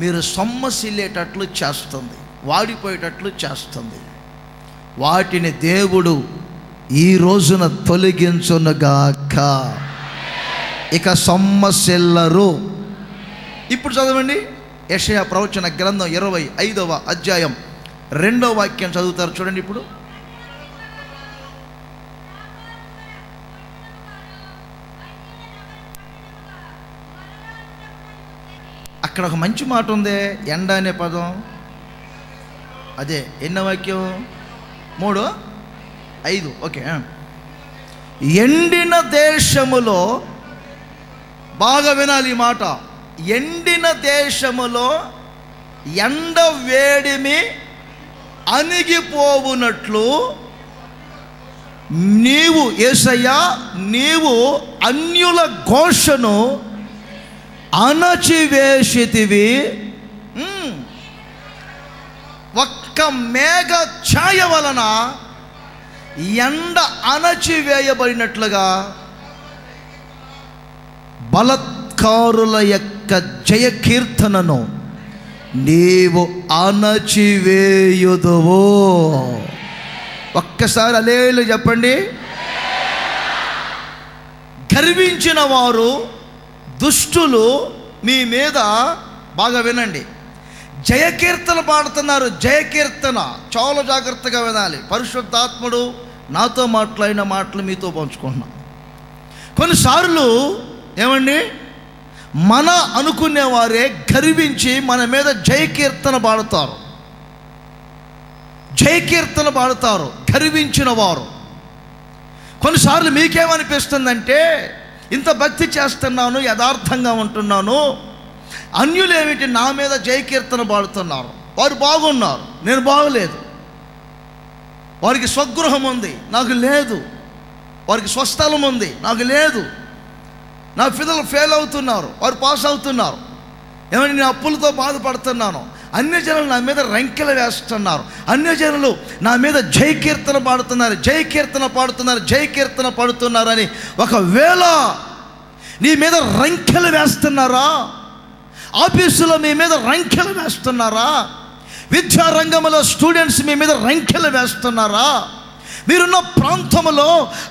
మీరు సొమ్మసిల్లేటట్లు చేస్తుంది, వాడిపోయేటట్లు చేస్తుంది. వాటిని దేవుడు ఈ రోజున తొలగించునుగాక. ఇక సొమ్మసిల్లరు. ఇప్పుడు చదవండి, యెషయా ప్రవచన గ్రంథం 25వ అధ్యాయం 2వ వాక్యం చదువుతారు చూడండి. ఇప్పుడు అక్కడ ఒక మంచి మాట ఉంది, ఎండ అనే పదం. అదే ఎన్నో వాక్యం? 3, 5. ఓకే. ఎండిన దేశములో, బాగా వినాలి ఈ మాట, ఎండిన దేశములో ఎండ వేడిమి అణిగిపోవునట్లు నీవు యేసయ్యా, నీవు అన్యుల ఘోషను అణచివేసితివి. ఒక్క మేఘ ఛాయ వలన ఎండ అణచివేయబడినట్లుగా బలత్కారుల యొక్క జయ కీర్తనను నీవు అణచివేయుదువు. ఒక్కసారి హల్లెలూయా చెప్పండి. గర్వించిన వారు, దుష్టులు మీ మీద, బాగా వినండి, జయకీర్తన పాడుతున్నారు. జయకీర్తన చాలా జాగ్రత్తగా వినాలి. పరిశుద్ధాత్ముడు నాతో మాట్లాడిన మాటలు మీతో పంచుకుంటున్నాను. కొన్నిసార్లు ఏమండి, మన అనుకునేవారే గర్వించి మన మీద జయకీర్తన పాడుతారు. జయకీర్తన పాడుతారు గర్వించిన వారు. కొన్నిసార్లు మీకేమనిపిస్తుందంటే, ఇంత భక్తి చేస్తున్నాను, యథార్థంగా ఉంటున్నాను, అన్యులేమిటి నా మీద జయకీర్తన పాడుతున్నారు, వారు బాగున్నారు, నేను బాగలేదు, వారికి స్వగృహం ఉంది, నాకు లేదు, వారికి స్వస్థలం ఉంది, నాకు లేదు, నా పిల్లలు ఫెయిల్ అవుతున్నారు, వారు పాస్ అవుతున్నారు, ఏమని నేను అప్పులతో బాధపడుతున్నాను, అన్యజనులు నా మీద రంకెలు వేస్తున్నారు, అన్యజనులు నా మీద జయకీర్తన పాడుతున్నారు, జయకీర్తన పాడుతున్నారు, జయకీర్తన పాడుతున్నారని ఒకవేళ నీ మీద రంకెలు వేస్తున్నారా? ఆఫీసులో మీ మీద రంకెలు వేస్తున్నారా? విద్యారంగంలో స్టూడెంట్స్ మీ మీద రంకెలు వేస్తున్నారా? మీరున్న ప్రాంతంలో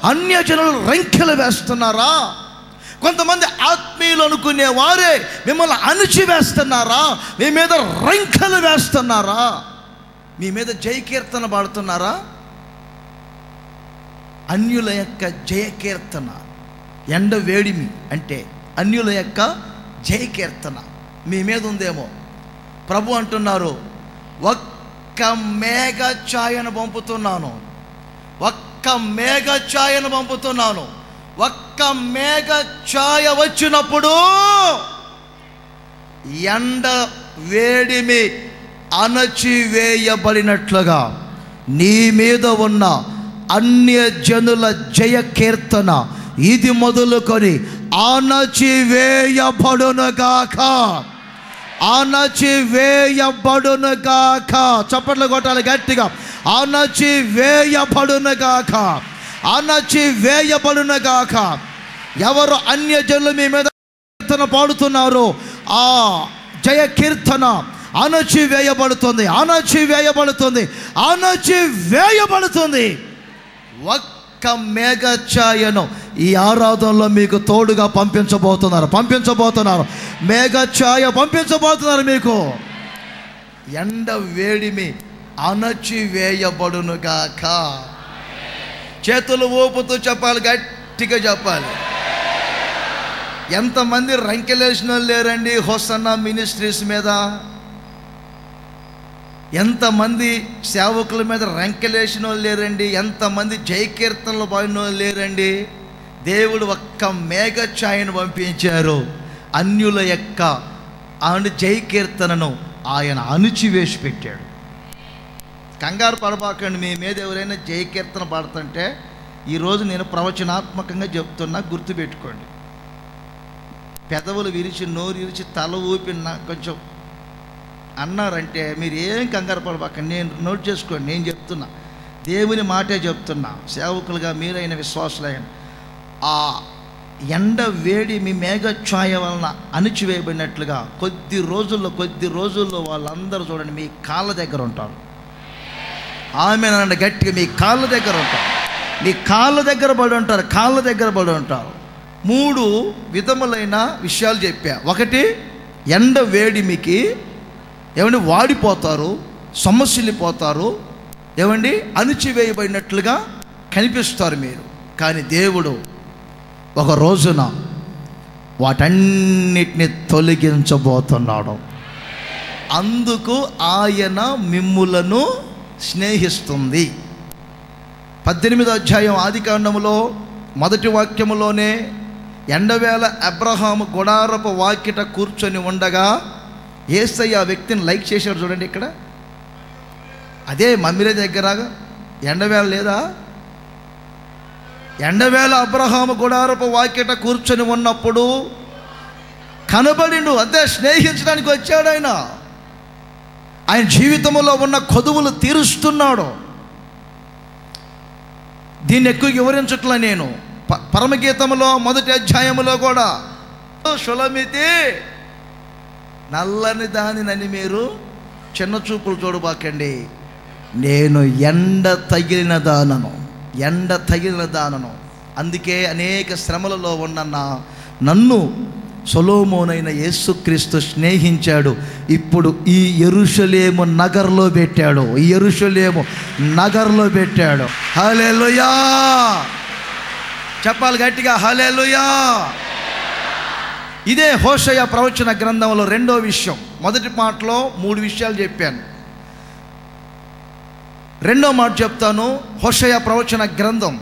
అన్యజనులు రంకెలు వేస్తున్నారా? కొంతమంది ఆత్మీయులు అనుకునే వారే మిమ్మల్ని అణిచివేస్తున్నారా? మీ మీద రంకెలు వేస్తున్నారా? మీ మీద జయకీర్తన పాడుతున్నారా? అన్యుల యొక్క జయకీర్తన, ఎండ వేడిమి అంటే అన్యుల యొక్క జయకీర్తన మీ మీద ఉందేమో. ప్రభు అంటున్నారు, ఒక్క మేఘ ఛాయను పంపుతున్నాను, ఒక్క మేఘ ఛాయను పంపుతున్నాను, ఒక్క ఒక్క మేఘ ఛాయ వచ్చినప్పుడు ఎండ వేడిమి అణచివేయబడినట్లుగా నీ మీద ఉన్న అన్యజనుల జయ కీర్తన ఇది మొదలుకొని అణచివేయబడునుగాక, అణచివేయబడునుగాక. చప్పట్లు కొట్టాలి గట్టిగా. అణచివేయబడునుగాక, అణచివేయబడునుగాక. ఎవరు అన్యజనులు మీ మీద కీర్తన పాడుతున్నారో ఆ జయ కీర్తన అణచివేయబడుతుంది, అణచివేయబడుతుంది, అణచివేయబడుతుంది. ఒక్క మేఘ ఛాయను ఈ ఆరాధనలో మీకు తోడుగా పంపించబోతున్నారు. మేఘ ఛాయ పంపించబోతున్నారు మీకు. ఎండ వేడిమి అణచివేయబడునుగాక. చేతులు ఊపుతూ చెప్పాలి, గట్టిగా చెప్పాలి. ఎంతమంది రంకెలేసిన వాళ్ళు లేరండి హోసన్నా మినిస్ట్రీస్ మీద? ఎంతమంది సేవకుల మీద రంకెలేసిన వాళ్ళు లేరండి? ఎంతమంది జయకీర్తనలు పాడిన వాళ్ళు లేరండి? దేవుడు ఒక్క మేఘ ఛాయను పంపించారు. అన్యుల యొక్క జయకీర్తనను ఆయన అణిచివేసి పెట్టాడు. కంగారు పడబాకండి. మీ మీద ఎవరైనా జయకీర్తన పాడుతుంటే ఈరోజు నేను ప్రవచనాత్మకంగా చెప్తున్నా, గుర్తుపెట్టుకోండి. పెదవులు విరిచి నోరు విరిచి తల ఊపిన కొంచెం అన్నారంటే మీరు ఏం కంగారు పడబాకండి. నేను నోట్ చేసుకోండి, నేను చెప్తున్నా, దేవుని మాటే చెప్తున్నా. సేవకులుగా మీరైన విశ్వాసులైన ఆ ఎండ వేడి మీ మేఘ ఛాయ వలన అణిచివేయబడినట్లుగా కొద్ది రోజుల్లో వాళ్ళందరూ చూడండి మీ కాళ్ళ దగ్గర ఉంటారు. ఆమె అనండి గట్టిగా, మీ కాళ్ళ దగ్గర ఉంటారు. మీ కాళ్ళ దగ్గర పడి ఉంటారు. 3 విధములైన విషయాలు చెప్పా. ఒకటి, ఎండ వేడిమికి ఏమండి వాడిపోతారు, సొమ్మసిల్లిపోతారు, ఏమండి అణిచివేయబడినట్లుగా కనిపిస్తారు మీరు. కానీ దేవుడు ఒక రోజున వాటన్నిటిని తొలగించబోతున్నాడు. అందుకు ఆయన మిమ్ములను స్నేహిస్తుంది. 18వ అధ్యాయం ఆదికాండములో 1వ వాక్యములోనే ఎండవేళ అబ్రహాము గుడారపు వాకిట కూర్చొని ఉండగా యేసయ్య ఆ వ్యక్తిని లైక్ చేశాడు. చూడండి ఇక్కడ, అదే మమ్మిరే దగ్గర ఎండవేళ లేదా? ఎండవేళ అబ్రహాము గుడారపు వాకిట కూర్చొని ఉన్నప్పుడు కనబడిండు. అదే స్నేహించడానికి వచ్చాడు ఆయన. ఆయన జీవితంలో ఉన్న కొదువులు తీరుస్తున్నాడు. దీన్ని ఎక్కువ వివరించట్లా నేను. పరమగీతంలో 1వ అధ్యాయములో కూడా షులమితి నల్లని దానినని మీరు చిన్న చూపులు చూడబాకండి, నేను ఎండ తగిలిన దానను. అందుకే అనేక శ్రమలలో ఉన్న నన్ను సొలొమోనైన యేసుక్రీస్తు స్నేహించాడు. ఇప్పుడు ఈ యెరూషలేము నగర్లో పెట్టాడు. హల్లెలూయా చెప్పాలి గట్టిగా, హల్లెలూయా. ఇదే హోషేయ ప్రవచన గ్రంథంలో 2వ విషయం. మొదటి మాటలో 3 విషయాలు చెప్పాను. 2వ మాట చెప్తాను. హోషేయ ప్రవచన గ్రంథం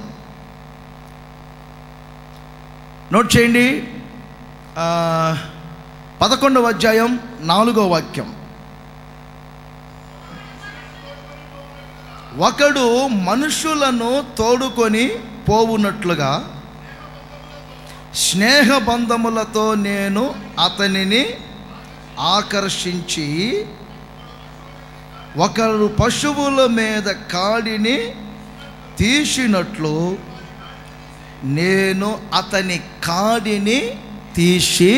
నోట్ చేయండి. 11వ అధ్యాయం 4వ వాక్యం. ఒకడు మనుషులను తోడుకొని పోవునట్లుగా స్నేహబంధములతో నేను అతనిని ఆకర్షించి, ఒకరు పశువుల మీద కాడిని తీసినట్లు నేను అతని కాడిని తీసి.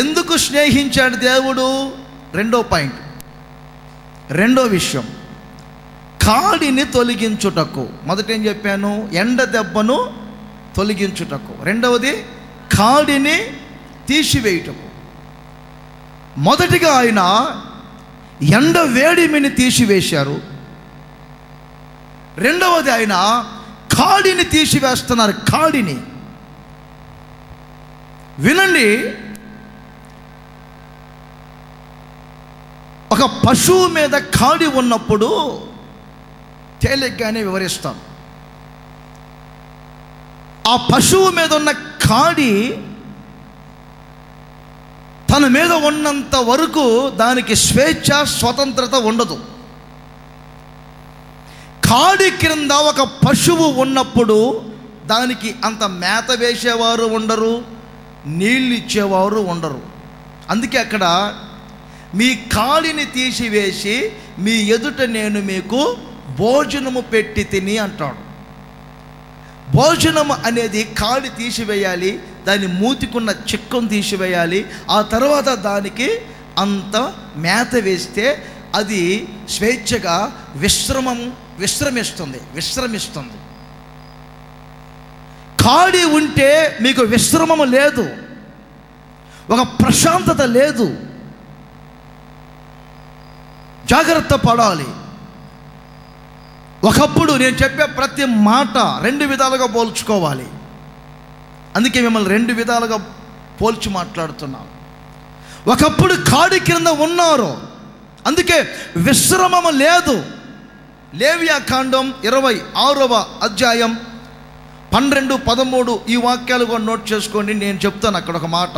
ఎందుకు స్నేహించాడు దేవుడు? 2వ పాయింట్, 2వ విషయం, కాడిని తొలగించుటకు. మొదట ఏం చెప్పాను? ఎండ దెబ్బను తొలగించుటకు. 2వది కాడిని తీసివేయుటకు. మొదటిగా ఆయన ఎండ వేడిమిని తీసివేశారు. 2వది ఆయన కాడిని తీసివేస్తున్నారు. కాడిని వినండి. ఒక పశువు మీద కాడి ఉన్నప్పుడు తేలిగ్గానే వివరిస్తాం. ఆ పశువు మీద ఉన్న కాడి తన మీద ఉన్నంత వరకు దానికి స్వేచ్ఛ, స్వతంత్రత ఉండదు. కాడి క్రింద ఒక పశువు ఉన్నప్పుడు దానికి అంత మేత వేసేవారు ఉండరు, నీళ్ళు ఇచ్చేవారు ఉండరు. అందుకే అక్కడ మీ కాడిని తీసివేసి మీ ఎదుట నేను మీకు భోజనము పెట్టి తిని అంటాడు. భోజనము అనేది కాడి తీసివేయాలి, దాని మూతికున్న చిక్కను తీసివేయాలి, ఆ తర్వాత దానికి మేత వేస్తే అది స్వేచ్ఛగా విశ్రమిస్తుంది. కాడి ఉంటే మీకు విశ్రమము లేదు, ఒక ప్రశాంతత లేదు. జాగ్రత్త పడాలి. ఒకప్పుడు నేను చెప్పే ప్రతి మాట రెండు విధాలుగా పోల్చుకోవాలి. అందుకే మిమ్మల్ని రెండు విధాలుగా పోల్చి మాట్లాడుతున్నాను. ఒకప్పుడు కాడి క్రింద ఉన్నారు, అందుకే విశ్రమము లేదు. లేవియాకాండం 26వ అధ్యాయం 12, 13 ఈ వాక్యాలు కూడా నోట్ చేసుకోండి. నేను చెప్తాను అక్కడ ఒక మాట.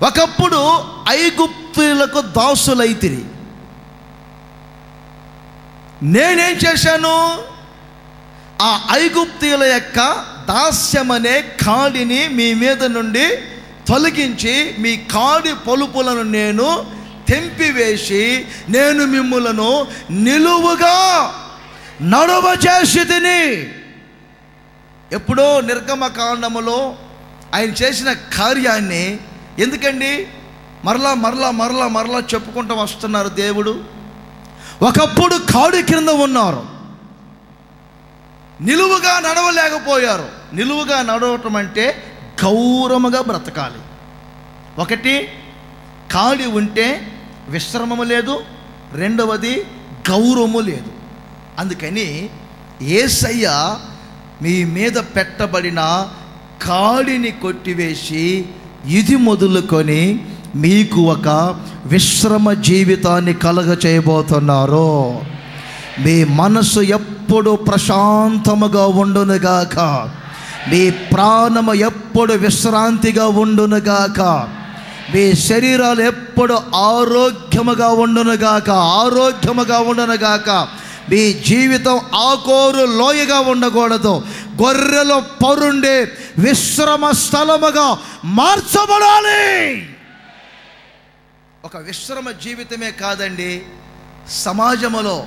ఒకప్పుడు ఐగుప్తులకు దాసులైతిరి, నేనేం చేశాను? ఆ ఐగుప్తీయుల యొక్క దాస్యమనే కాడిని మీ మీద నుండి తొలగించి మీ కాడి పొలుపులను నేను తెంపివేసి నేను మిమ్ములను నిలువుగా నడవచేసి తిని. ఎప్పుడో నిర్గమకాండములో ఆయన చేసిన కార్యాన్ని ఎందుకండి మరలా చెప్పుకుంటూ వస్తున్నారు దేవుడు? ఒకప్పుడు కాడి క్రింద ఉన్నారు, నిలువుగా నడవలేకపోయారు. నిలువుగా నడవటం అంటే గౌరవముగా బ్రతకాలి. ఒకటి, కాడి ఉంటే విశ్రమము లేదు, రెండవది గౌరవము లేదు. అందుకని యేసయ్య మీ మీద పెట్టబడిన కాడిని కొట్టివేసి ఇది మొదలుకొని మీకు ఒక విశ్రమ జీవితాన్ని కలగ చేయబోతున్నారు. మీ మనసు ఎప్పుడు ప్రశాంతముగా ఉండునుగాక, మీ ప్రాణము ఎప్పుడు విశ్రాంతిగా ఉండునుగాక, మీ శరీరాలు ఎప్పుడు ఆరోగ్యముగా ఉండునుగాక. మీ జీవితం ఆకోరు లోయగా ఉండకూడదు, గొర్రెలు పరుండే విశ్రమ స్థలముగా మార్చబడాలి. ఒక విశ్రమ జీవితమే కాదండి, సమాజములో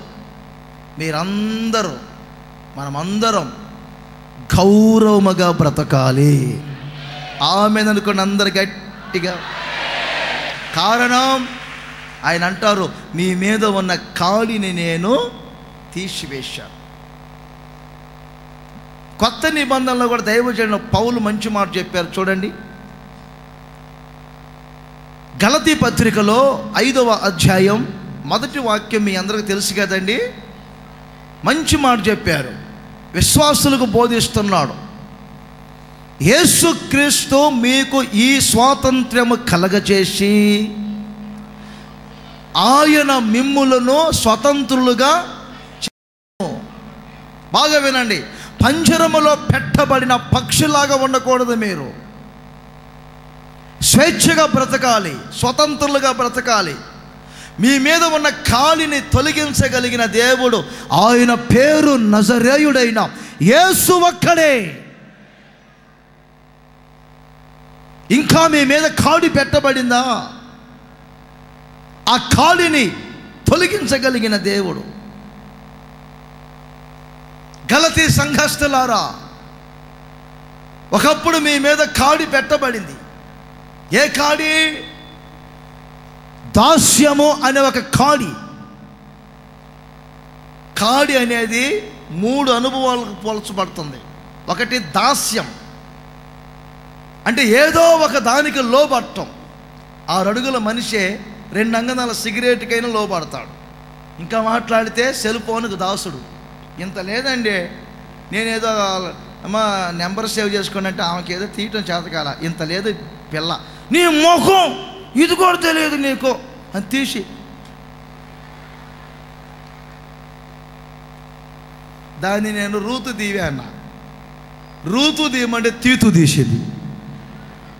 మనమందరం గౌరవముగా బ్రతకాలి. ఆమెను అనుకోండి అందరు గట్టిగా. కారణం ఆయన అంటారు, మీ మీద ఉన్న కాడిని నేను తీసివేశాను. కొత్త నిబంధనలో కూడా దైవజనుడు పౌలు మంచి మాట చెప్పారు చూడండి. గలతీ పత్రికలో 5వ అధ్యాయం 1వ వాక్యం మీ అందరికీ తెలుసు కదండి. మంచి మాట చెప్పారు, విశ్వాసులకు బోధిస్తున్నాడు. యేసుక్రీస్తు మీకు ఈ స్వాతంత్ర్యము కలగచేసి ఆయన మిమ్ములను స్వతంత్రులుగా. బాగా వినండి, పంజరములో పెట్టబడిన పక్షిలాగా ఉండకూడదు. మీరు స్వేచ్ఛగా బ్రతకాలి, స్వతంత్రులుగా బ్రతకాలి. మీ మీద ఉన్న కాలిని తొలగించగలిగిన దేవుడు, ఆయన పేరు నజరేయుడైన యేసు ఒక్కడే. ఇంకా మీ మీద కాడి పెట్టబడిందా? ఆ కాడిని తొలగించగలిగిన దేవుడు. గలతీ సంఘస్థులారా, ఒకప్పుడు మీ మీద కాడి పెట్టబడింది. ఏ కాడి? దాస్యము అనే ఒక కాడి. కాడి అనేది 3 అనుభవాలకు పోల్చబడుతుంది. ఒకటి దాస్యం, అంటే ఏదో ఒక దానికి లోబడటం. 6 అడుగుల మనిషే 2 అంగనాల సిగరెట్కైనా లోబడతాడు. ఇంకా మాట్లాడితే సెల్ ఫోన్కు దాసుడు. ఇంత లేదండి, నేనేదో అమ్మా నెంబర్ సేవ్ చేసుకోండి అంటే ఆమెకి ఏదో తీయటం చేతకాల. ఇంత లేదు పిల్ల, నీ ముఖం ఇది కూడా తెలియదు నీకు అని తీసి దాన్ని నేను రూతు దీవే అన్నా. రూతు తీయమంటే తీతు తీసేది.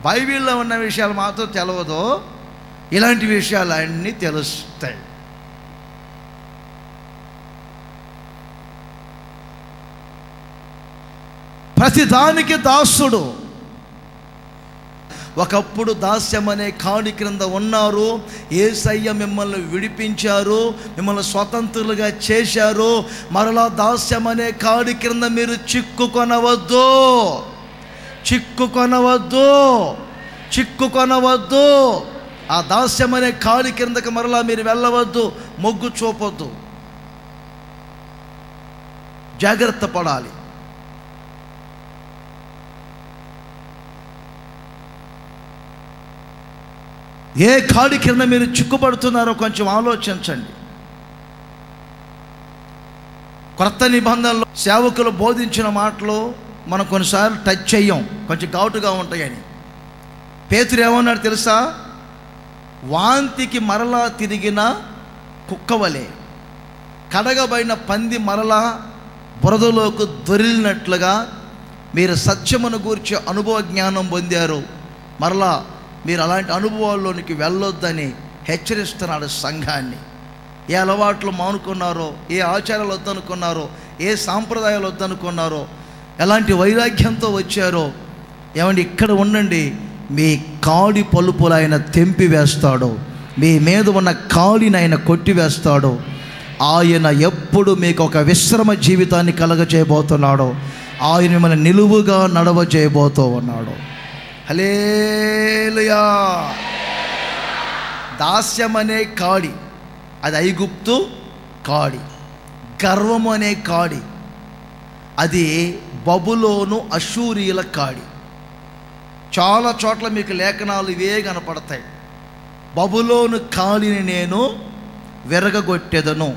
బైబిల్లో ఉన్న విషయాలు మాత్రం తెలవదు, ఇలాంటి విషయాలు అన్నీ తెలుస్తాయి. ప్రతిదానికి దాసుడు. ఒకప్పుడు దాస్యం అనే కాడి క్రింద ఉన్నారు. యేసయ్య మిమ్మల్ని విడిపించారు, మిమ్మల్ని స్వతంత్రులుగా చేశారు. మరలా దాస్యం అనే కాడి క్రింద మీరు చిక్కుకొనవద్దు, చిక్కుకొనవద్దు, చిక్కుకొనవద్దు. ఆ దాస్యం అనే కాడి క్రిందకి మరలా మీరు వెళ్ళవద్దు, మొగ్గు చూపొద్దు. జాగ్రత్త పడాలి. ఏ కాడి కింద మీరు చిక్కుపడుతున్నారో కొంచెం ఆలోచించండి. క్రొత్త నిబంధనలో సేవకులు బోధించిన మాటలు మనం కొన్నిసార్లు టచ్ చెయ్యం, కొంచెం ఘాటుగా ఉంటాయని. పేతురు ఏమన్నాడు తెలుసా? వాంతికి మరలా తిరిగిన కుక్కవలే, కడగబడిన పంది మరలా బురదలోకి దొరిలినట్లుగా మీరు సత్యమును గూర్చి అనుభవ జ్ఞానం పొందారు, మరలా మీరు అలాంటి అనుభవాల్లోనికి వెళ్ళొద్దని హెచ్చరిస్తున్నాడు సంఘాన్ని. ఏ అలవాట్లు మానుకున్నారో, ఏ ఆచారాలు వద్దనుకున్నారో, ఏ సాంప్రదాయాలు వద్దనుకున్నారో, ఎలాంటి వైరాగ్యంతో వచ్చారో, ఏమండి ఇక్కడ ఉండండి. మీ కాడి పలుపులు ఆయన తెంపి వేస్తాడు, మీ మీద ఉన్న కాడిని ఆయన కొట్టివేస్తాడు. ఆయన ఎప్పుడు మీకు ఒక విశ్రమ జీవితాన్ని కలగచేయబోతున్నాడో, ఆయన మిమ్మల్ని నిలువుగా నడవచేయబోతూ ఉన్నాడు. హల్లెలూయా. దాస్యం అనే కాడి అది ఐగుప్తు కాడి. గర్వము అనే కాడి అది బబులోను అష్షూరీయుల కాడి. చాలా చోట్ల మీకు లేఖనాలు ఇవే కనపడతాయి. బబులోను కాడిని నేను విరగగొట్టెదను,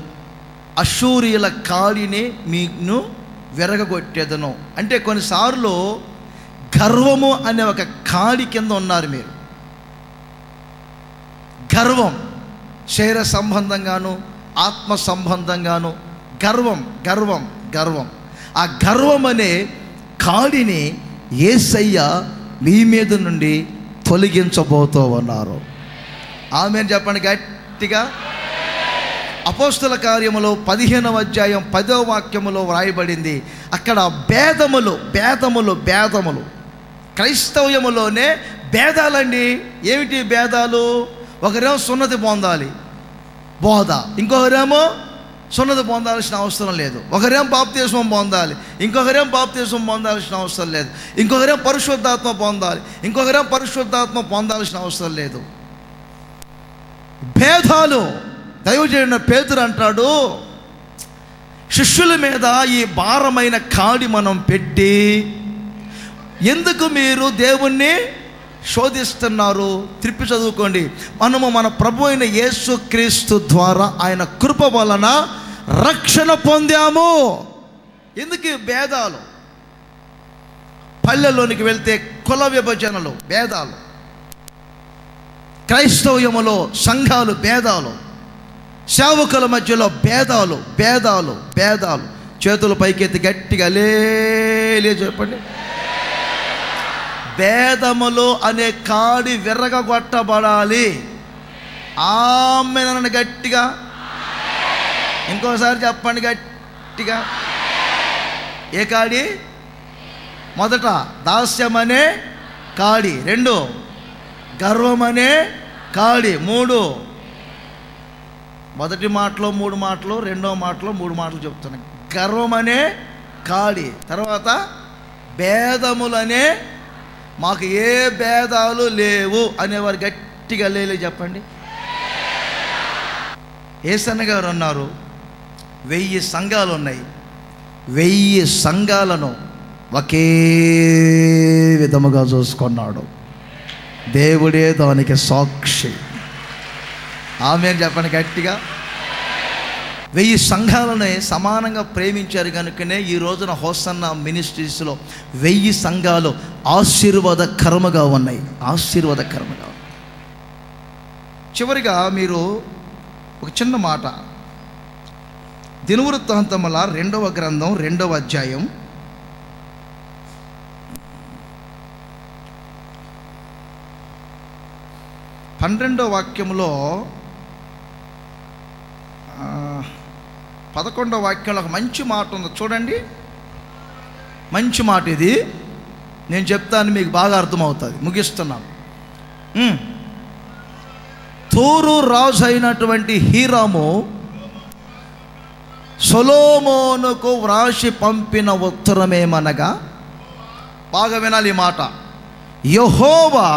అష్షూరీయుల కాడిని మీకు విరగగొట్టెదను. అంటే కొన్నిసార్లు గర్వము అనే ఒక కాడి కింద ఉన్నారు మీరు. గర్వం శరీర సంబంధంగాను ఆత్మ సంబంధంగాను గర్వం గర్వం గర్వం. ఆ గర్వం అనే కాడిని యేసయ్య మీ మీద నుండి తొలగించబోతూ ఉన్నారు. ఆమేన్ చెప్పండి గట్టిగా. అపోస్తల కార్యములో 15వ అధ్యాయం 10వ వాక్యములో వ్రాయబడింది. అక్కడ భేదములు భేదములు భేదములు. క్రైస్తవ్యములోనే భేదాలండి. ఏమిటి భేదాలు? ఒకరేమో సున్నతి పొందాలి బోధ, ఇంకొకరేమో సున్నతి పొందాల్సిన అవసరం లేదు. ఒకరేమో బాప్తిస్మం పొందాలి, ఇంకొకరేమో బాప్తిస్మం పొందాల్సిన అవసరం లేదు. ఇంకొకరేమో పరిశుద్ధాత్మ పొందాలి, ఇంకొకరేమో పరిశుద్ధాత్మ పొందాల్సిన అవసరం లేదు. భేదాలు. దైవజనుడైన పేతురు అంటాడు, శిష్యుల మీద ఈ భారమైన కాడి మనం పెట్టి ఎందుకు మీరు దేవుణ్ణి శోధిస్తున్నారు? త్రిప్పి చదువుకోండి. మనము మన ప్రభు అయిన యేసుక్రీస్తు ద్వారా ఆయన కృప వలన రక్షణ పొందాము. ఎందుకు భేదాలు? పల్లెల్లోనికి వెళ్తే కుల విభజనలు, భేదాలు. క్రైస్తవ్యములో సంఘాలు భేదాలు, సేవకుల మధ్యలో భేదాలు భేదాలు భేదాలు. చేతులు పైకెత్తి గట్టిగా లేలే చెప్పండి. భేదములు అనే కాడి విరగగొట్టబడాలి. ఆమేన్ గట్టిగా. ఇంకోసారి చెప్పండి గట్టిగా. ఏ కాడి? మొదట దాస్యం అనే కాడి, 2 గర్వం అనే కాడి, 3 మొదటి మాటలో 3 మాటలు, రెండో మాటలో 3 మాటలు చెప్తున్నాయి. గర్వం అనే కాడి, తర్వాత భేదములనే, మాకు ఏ భేదాలు లేవు అనేవారు గట్టిగా లేలే చెప్పండి. యేసన్న గారు అన్నారు 1000 సంఘాలు ఉన్నాయి, 1000 సంఘాలను ఒకే విధముగా చూసుకున్నాడు. దేవుడే దానికి సాక్షి. ఆమేన్ చెప్పండి గట్టిగా. 1000 సంఘాలని సమానంగా ప్రేమించారు కనుకనే ఈ రోజున హోసన్న మినిస్ట్రీస్లో 1000 సంఘాలు ఆశీర్వాదకరముగా ఉన్నాయి, ఆశీర్వాదకరముగా. చివరిగా మీరు ఒక చిన్న మాట, దినవృత్తాంతముల 2వ గ్రంథం 2వ అధ్యాయం 12వ వాక్యంలో 11వ వాక్యంలో ఒక మంచి మాట ఉంది చూడండి. మంచి మాట ఇది, నేను చెప్తాను, మీకు బాగా అర్థమవుతుంది. ముగిస్తున్నాను. తూరు రాజు అయినటువంటి హీరాము సొలొమోనుకు వ్రాసి పంపిన ఉత్తరమేమనగా, బాగా వినాలి ఈ మాట, యెహోవా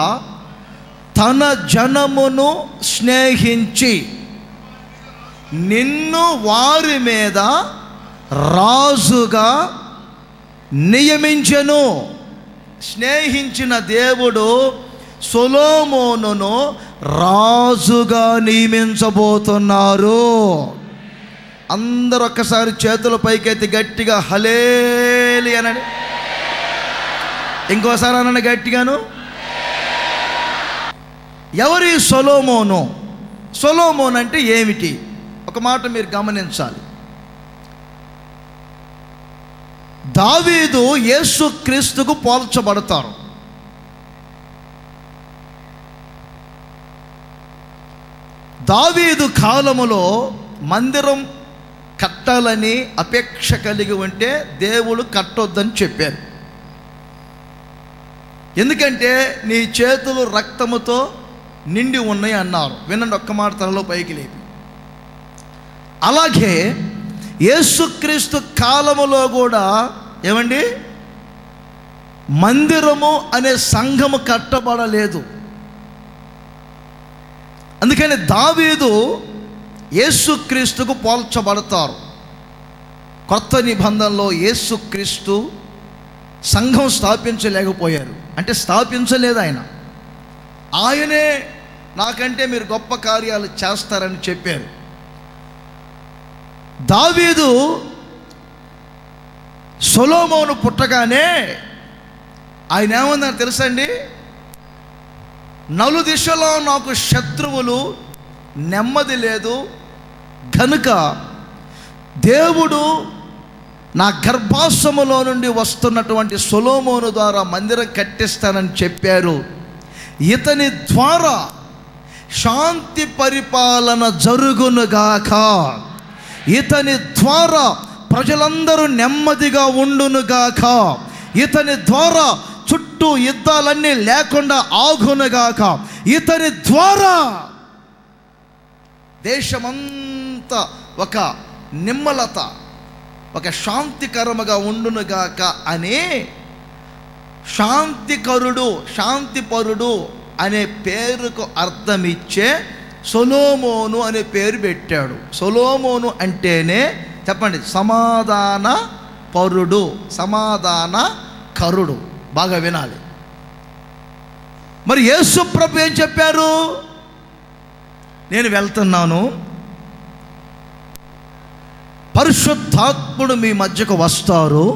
తన జనమును స్నేహించి నిన్ను వారి మీద రాజుగా నియమించెను. స్నేహించిన దేవుడు సొలొమోనును రాజుగా నియమించబోతున్నారు. అందరూ ఒక్కసారి చేతుల పైకెత్తి గట్టిగా హల్లెలూయా అనండి. ఇంకోసారి అనండి గట్టిగాను. ఎవరి సొలొమోను? సొలొమోను అంటే ఏమిటి? ఒక మాట మీరు గమనించాలి. దావీదు యేసుక్రీస్తుకు పోల్చబడతారు. దావీదు కాలములో మందిరం కట్టాలని అపేక్ష కలిగి ఉంటే దేవుడు కట్టొద్దని చెప్పారు. ఎందుకంటే నీ చేతులు రక్తముతో నిండి ఉన్నాయి అన్నారు. వినండి ఒక్క మాట తనలో పైకి లేపి. అలాగే యేసుక్రీస్తు కాలములో కూడా ఏమండి, మందిరము అనే సంఘము కట్టబడలేదు. అందుకని దావీదు యేసుక్రీస్తుకు పోల్చబడతారు. కొత్త నిబంధనలో యేసుక్రీస్తు సంఘం స్థాపించలేకపోయారు. అంటే స్థాపించలేదు ఆయన. ఆయనే నాకంటే మీరు గొప్ప కార్యాలు చేస్తారని చెప్పారు. దావీదు సొలొమోను పుట్టగానే ఆయన ఏమన్నారు తెలుసండి? నలుదిశలో నాకు శత్రువులు, నెమ్మది లేదు కనుక దేవుడు నా గర్భాశయములో నుండి వస్తున్నటువంటి సొలొమోను ద్వారా మందిరం కట్టిస్తానని చెప్పారు. ఇతని ద్వారా శాంతి పరిపాలన జరుగునుగాక, ఇతని ద్వారా ప్రజలందరూ నెమ్మదిగా ఉండునుగాక, ఇతని ద్వారా చుట్టూ యుద్ధాలన్నీ లేకుండా ఆగునుగాక, ఇతని ద్వారా దేశమంతా ఒక నిమ్మలత, ఒక శాంతికరముగా ఉండునుగాక అని శాంతికరుడు, శాంతిపరుడు అనే పేరుకు అర్థమిచ్చే సొలొమోను అనే పేరు పెట్టాడు. సొలొమోను అంటేనే చెప్పండి, సమాధాన పరుడు, సమాధాన కరుడు. బాగా వినాలి. మరి యేసు ప్రభు ఏం చెప్పారు? నేను వెళ్తున్నాను, పరిశుద్ధాత్ముడు మీ మధ్యకు వస్తారు,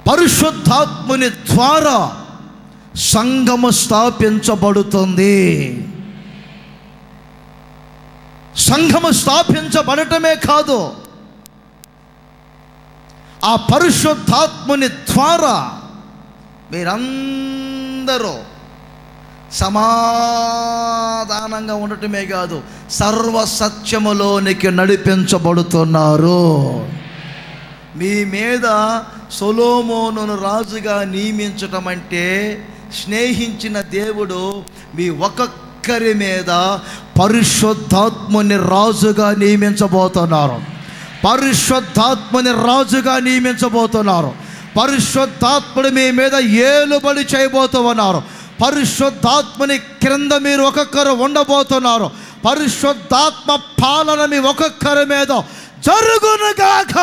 పరిశుద్ధాత్ముని ద్వారా సంఘము స్థాపించబడుతుంది. సంఘము స్థాపించబడటమే కాదు, ఆ పరిశుద్ధాత్ముని ద్వారా మీరందరూ సమాధానంగా ఉండటమే కాదు, సర్వసత్యములోనికి నడిపించబడుతున్నారు. మీ మీద సొలొమోనును రాజుగా నియమించటం అంటే స్నేహించిన దేవుడు మీ ఒక్కొక్కరి మీద పరిశుద్ధాత్ముని రాజుగా నియమించబోతున్నారు. పరిశుద్ధాత్ముని రాజుగా నియమించబోతున్నారు. పరిశుద్ధాత్ముడు మీ మీద ఏలుబడి చేయబోతున్నారు. పరిశుద్ధాత్మని క్రింద మీరు ఒక్కొక్కరు ఉండబోతున్నారు. పరిశుద్ధాత్మ పాలన మీ ఒక్కొక్కరి మీద జరుగునుగాక.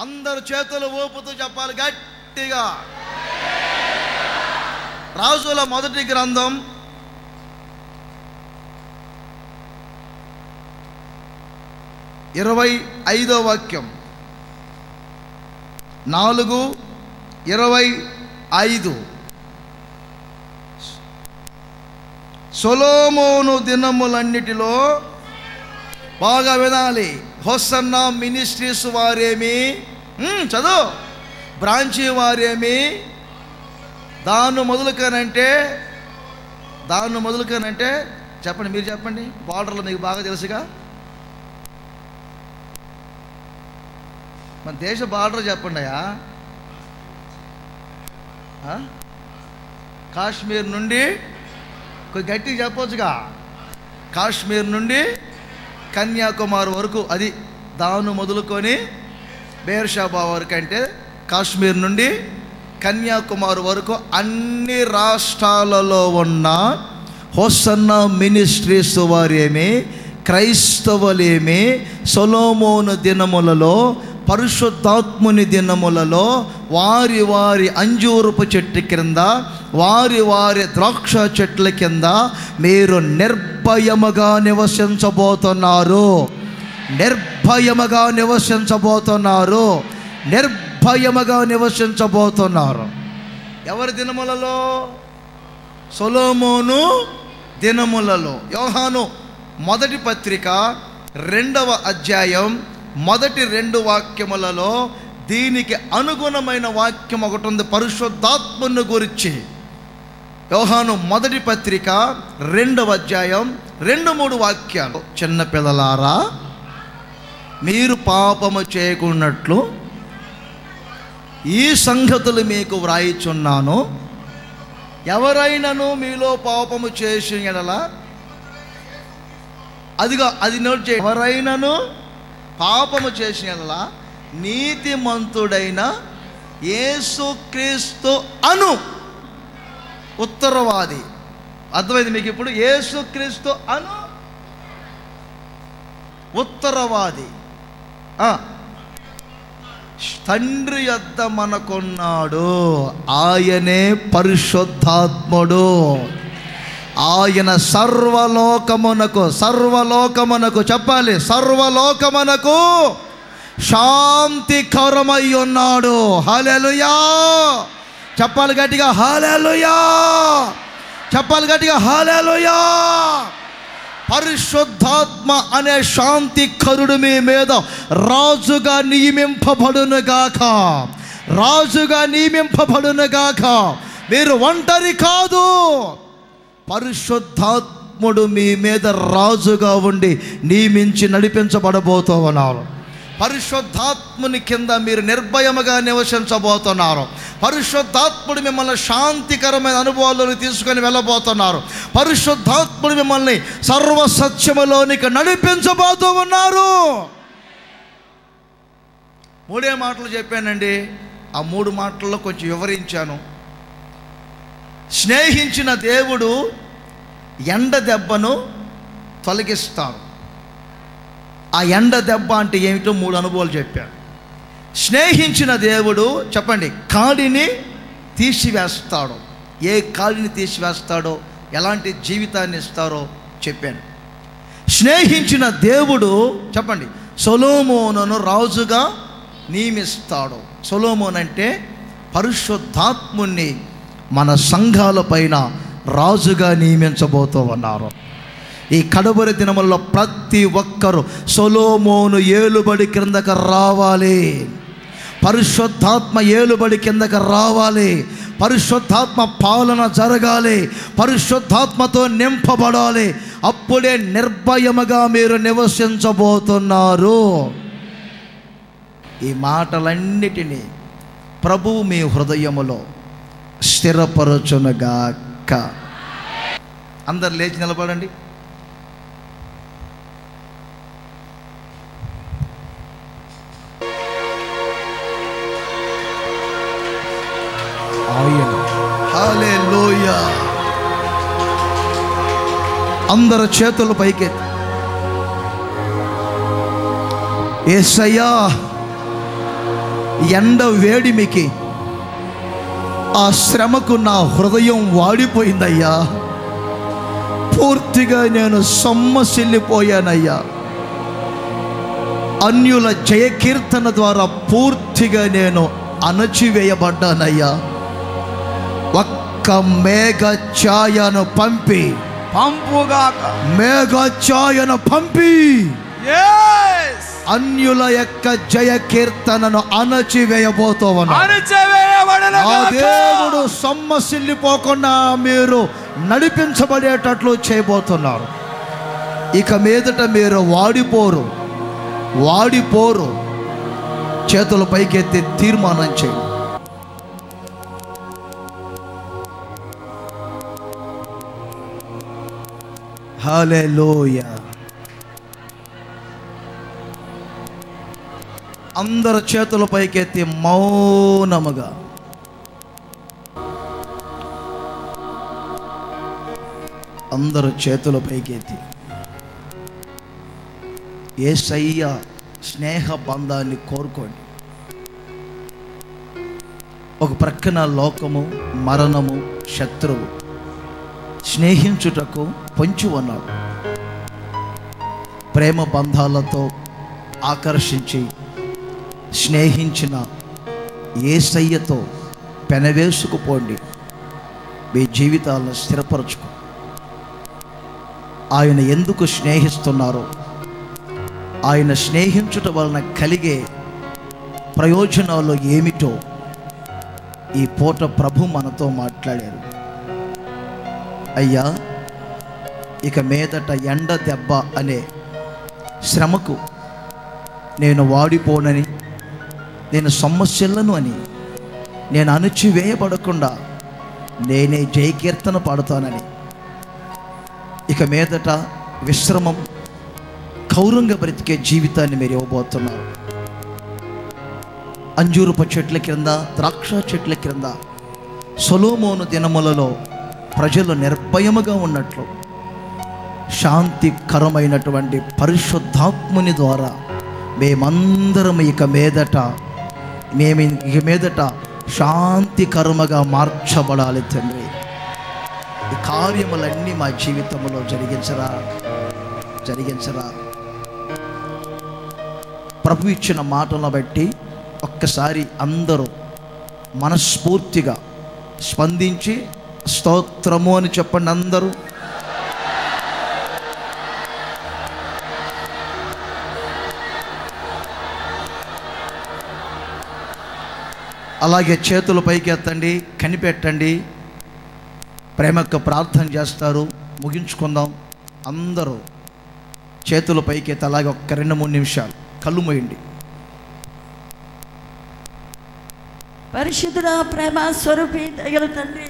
అందరు చేతులు ఊపుతూ చెప్పాలి గట్టిగా. రాజుల మొదటి గ్రంథం 25వ వాక్యం, 4:25. సొలొమోను దినములన్నిటిలో, బాగా వినాలి, హోసన్నా మినిస్ట్రీస్ వారేమి, చదువు, బ్రాంచీ వారేమి, దాన్ని మొదలుకనంటే దాన్ని మొదలుకానంటే చెప్పండి, మీరు చెప్పండి. బార్డర్లో మీకు బాగా తెలుసుగా. మన దేశ బార్డర్ చెప్పండి అయ్యా. కాశ్మీర్ నుండి కొంచెం గట్టిగా చెప్పవచ్చుగా. కాశ్మీర్ నుండి కన్యాకుమారి వరకు, అది దాను మొదలుకొని బేర్షాబా వరకు, అంటే కాశ్మీర్ నుండి కన్యాకుమారి వరకు అన్ని రాష్ట్రాలలో ఉన్న హోసన్నా మినిస్ట్రీస్ వారేమి, క్రైస్తవులేమి సొలొమోను దినములలో, పరిశుద్ధాత్ముని దినములలో వారి వారి అంజూరపు చెట్టు కింద, వారి వారి ద్రాక్ష చెట్ల కింద మీరు నిర్భయముగా నివసించబోతున్నారు. నిర్భయముగా నివసించబోతున్నారు. నిర్భయముగా నివసించబోతున్నారు. ఎవరి దినములలో? సొలొమోను దినములలో. యోహాను మొదటి పత్రిక 2వ అధ్యాయం మొదటి 2 వాక్యములలో దీనికి అనుగుణమైన వాక్యం ఒకటి ఉంది, పరిశుద్ధాత్మను గురించి. యోహాను మొదటి పత్రిక 2వ అధ్యాయం 2-3 వాక్యాలు. చిన్నపిల్లలారా, మీరు పాపము చేయకున్నట్లు ఈ సంగతులు మీకు వ్రాయిచున్నాను. ఎవరైనాను మీలో పాపము చేసిన యెడల, అదిగా అది నోట్ చేయ, ఎవరైనాను పాపము చేసిన యెడల నీతిమంతుడైన యేసుక్రీస్తు అను ఉత్తరవాది. అర్థమైంది మీకు ఇప్పుడు? యేసుక్రీస్తు అను ఉత్తరవాది తండ్రి యొద్ద మనకున్నాడు. ఆయనే పరిశుద్ధాత్ముడు. ఆయన సర్వలోకమునకు చెప్పాలి, సర్వలోకమునకు శాంతికరమై ఉన్నాడు. హల్లెలూయా చెప్పాలి గట్టిగా, హల్లెలూయా చెప్పాలి గట్టిగా, హల్లెలూయా. పరిశుద్ధాత్మ అనే శాంతికరుడు మీ మీద రాజుగా నియమింపబడునుగాక, రాజుగా నియమింపబడునుగాక. మీరు ఒంటరి కాదు, పరిశుద్ధాత్ముడు మీ మీద రాజుగా ఉండి నియమించి నడిపించబడబోతూ ఉన్నారు. పరిశుద్ధాత్ముని కింద మీరు నిర్భయముగా నివసించబోతున్నారు. పరిశుద్ధాత్ముడు మిమ్మల్ని శాంతికరమైన అనుభవాలను తీసుకొని వెళ్ళబోతున్నారు. పరిశుద్ధాత్ముడు మిమ్మల్ని సర్వసత్యములోనికి నడిపించబోతూ ఉన్నారు. 3 మాటలు చెప్పానండి. ఆ 3 మాటల్లో కొంచెం వివరించాను. స్నేహించిన దేవుడు ఎండ దెబ్బను తొలగిస్తాడు. ఆ ఎండ దెబ్బ అంటే ఏమిటో 3 అనుభవాలు చెప్పాడు. స్నేహించిన దేవుడు చెప్పండి, కాడిని తీసివేస్తాడు. ఏ కాడిని తీసివేస్తాడో, ఎలాంటి జీవితాన్ని ఇస్తారో చెప్పాను. స్నేహించిన దేవుడు చెప్పండి, సొలొమోనును రాజుగా నియమిస్తాడు. సొలొమోను అంటే పరిశుద్ధాత్ముని మన సంఘాల పైన రాజుగా నియమించబోతూ ఉన్నారు. ఈ కడవరి దినములలో ప్రతి ఒక్కరూ సొలొమోను ఏలుబడి కిందకు రావాలి. పరిశుద్ధాత్మ ఏలుబడి కిందకు రావాలి. పరిశుద్ధాత్మ పాలన జరగాలి. పరిశుద్ధాత్మతో నింపబడాలి. అప్పుడే నిర్భయముగా మీరు నివసించబోతున్నారు. ఈ మాటలన్నిటినీ ప్రభువు మీ హృదయములో స్థిరపరచునుగాక. అందరు లేచి నిలబడండి. హల్లెలూయా. అందరు చేతులు పైకెత్తి, యేసయ్యా, ఎండ వేడిమికి, ఆ శ్రమకు నా హృదయం వాడిపోయిందయ్యా. పూర్తిగా నేను సొమ్మసిల్లిపోయానయ్యా. అన్యుల జయకీర్తన ద్వారా పూర్తిగా నేను అణచివేయబడ్డానయ్యా. ఒక్క మేఘ ఛాయను పంపుగాక, మేఘ ఛాయను పంపి అన్యుల యొక్క జయ కీర్తనను అణచివేయబోతూ ఉన్నాడు. దేవుడు సొమ్మసిల్లిపోకుండా మీరు నడిపించబడేటట్లు చేయబోతున్నారు. ఇక మీదట మీరు వాడిపోరు. చేతుల పైకెత్తి తీర్మానం చేయండి. హల్లెలూయా. అందరు చేతుల పైకెత్తి మౌనముగా అందరు చేతుల పైకెత్తి యేసయ్య స్నేహ బంధాన్ని కోరుకోండి. ఒక ప్రక్కన లోకము, మరణము, శత్రువు స్నేహించుటకు పొంచి ఉన్నాడు. ప్రేమ బంధాలతో ఆకర్షించి స్నేహించిన యేసయ్యతో పెనవేసుకుపోండి. మీ జీవితాలను స్థిరపరచుకో. ఆయన ఎందుకు స్నేహిస్తున్నారో, ఆయన స్నేహించుట వలన కలిగే ప్రయోజనాలు ఏమిటో ఈ పూట ప్రభు మనతో మాట్లాడారు. అయ్యా, ఇక మీదట ఎండ దెబ్బ అనే శ్రమకు నేను వాడిపోనని, నేను సమస్యలను అని, నేను అణచివేయబడకుండా నేనే జయకీర్తన పాడుతానని, ఇక మీదట విశ్రమం, గౌరవంగా బ్రతికే జీవితాన్ని మీరు ఇవ్వబోతున్నారు. అంజూరపు చెట్ల క్రింద, ద్రాక్ష చెట్ల క్రింద సొలొమోను దినములలో ప్రజలు నిర్భయముగా ఉన్నట్లు శాంతికరమైనటువంటి పరిశుద్ధాత్ముని ద్వారా మేమందరం ఇక మీదట శాంతికరముగా మార్చబడాలి తండ్రి. ఈ కార్యములన్నీ మా జీవితంలో జరిగించరా. ప్రభు ఇచ్చిన మాటలను బట్టి ఒక్కసారి అందరూ మనస్ఫూర్తిగా స్పందించి స్తోత్రము అని చెప్పండి. అందరూ అలాగే చేతుల పైకి ఎత్తండి, కనిపెట్టండి. ప్రేమకు ప్రార్థన చేస్తారు. ముగించుకుందాం. అందరూ చేతుల పైకి ఎత్తి అలాగే ఒక్క 2-3 నిమిషాలు కళ్ళు మూయండి. పరిశుద్ధుడా, ప్రేమ స్వరూపి, దయగల తండ్రి,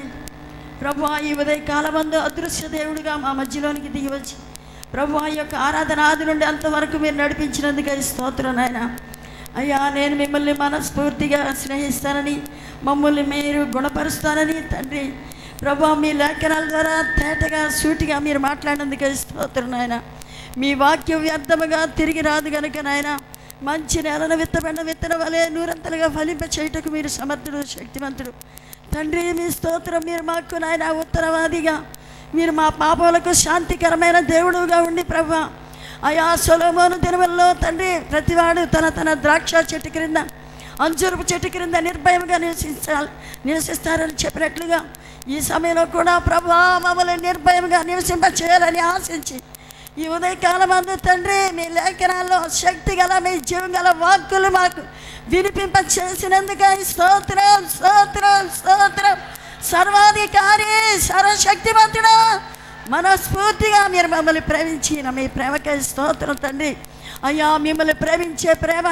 ప్రభు ఈ ఉదయ కాలమందు అదృశ్య దేవుడిగా మా మధ్యలోనికి దిగివచ్చి ప్రభు ఈ యొక్క ఆరాధన ఆది నుండి అంతవరకు మీరు నడిపించినందుకే స్తోత్రం నాయన. అయ్యా, నేను మిమ్మల్ని మనస్ఫూర్తిగా స్నేహిస్తానని, మమ్మల్ని మీరు గుణపరుస్తానని తండ్రి ప్రభు మీ లేఖనాల ద్వారా తేటగా సూటిగా మీరు మాట్లాడినందుకే స్తోత్రం నాయన. మీ వాక్యం వ్యర్థముగా తిరిగి రాదు గనుక నాయన, మంచి నేలను విత్తబడిన విత్తనం వలె నూరంతలుగా ఫలింప చేయుటకు మీరు సమర్థుడు, శక్తివంతుడు తండ్రి. మీ స్తోత్రం. మీరు మాకు నాయన ఉత్తరవాదిగా, మీరు మా పాపములకు శాంతికరమైన దేవుడుగా ఉండి ప్రభు అయా సొలొమోను దినములలో తండ్రి ప్రతివాడు తన ద్రాక్ష చెట్టు క్రింద, అంజూరపు చెట్టు క్రింద నిర్భయంగా నివసిస్తారని చెప్పినట్లుగా ఈ సమయంలో కూడా ప్రభు మమ్మల్ని నిర్భయంగా నివసింప చేయాలని ఆశించి ఈ ఉదయకాలం అందు తండ్రి మీ లేఖనాల్లో శక్తి గల, మీ జీవం గల వాక్కులు మాకు వినిపింప చేసినందుకు స్తోత్రం, స్తోత్రం, స్తోత్రం. సర్వాధికారి, సర్వశక్తివంతుడా, మనస్ఫూర్తిగా మీరు మమ్మల్ని ప్రేమించిన మీ ప్రేమకై స్తోత్రం తండ్రి. అయ్యా, మిమ్మల్ని ప్రేమించే ప్రేమ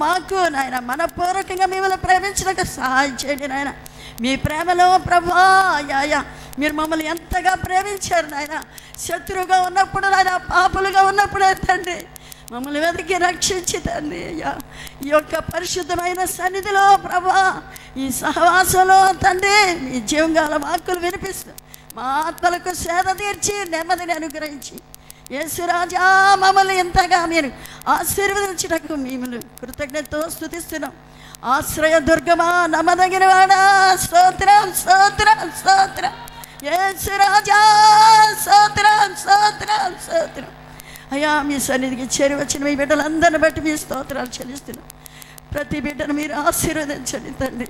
మాకు నాయన మనపూర్వకంగా మిమ్మల్ని ప్రేమించడానికి సహాయం చేయండి నాయన. మీ ప్రేమలో ప్రభా అయ్యా మీరు మమ్మల్ని ఎంతగా ప్రేమించారు నాయన. శత్రువుగా ఉన్నప్పుడు నాయన, పాపులుగా ఉన్నప్పుడే తండ్రి మమ్మల్ని వెతికి రక్షించి తండ్రి అయ్యా ఈ యొక్క పరిశుద్ధమైన సన్నిధిలో ప్రభా ఈ సహవాసంలో తండ్రి మీ జీవంగాల వాక్కులు వినిపిస్తూ మా ఆత్మలకు సేద తీర్చి నెమ్మదిని అనుగ్రహించి యేసు రాజా మమ్మల్ని ఎంతగా మీరు ఆశీర్వదించటకు మిమ్మల్ని కృతజ్ఞతతో స్తుతిస్తున్నాం. ఆశ్రయ దుర్గమా, నమ్మదగిన వాడా, స్తోత్రం, స్తోత్రం, స్తోత్రం. యేసు రాజా స్తోత్రం, స్తోత్రం, స్తోత్రం. అయ్యా, మీ సన్నిధికి చేరి వచ్చిన మీ బిడ్డలందరిని బట్టి మీ స్తోత్రాలు చెల్లిస్తున్నాం. ప్రతి బిడ్డను మీరు ఆశీర్వదించండి తండ్రి.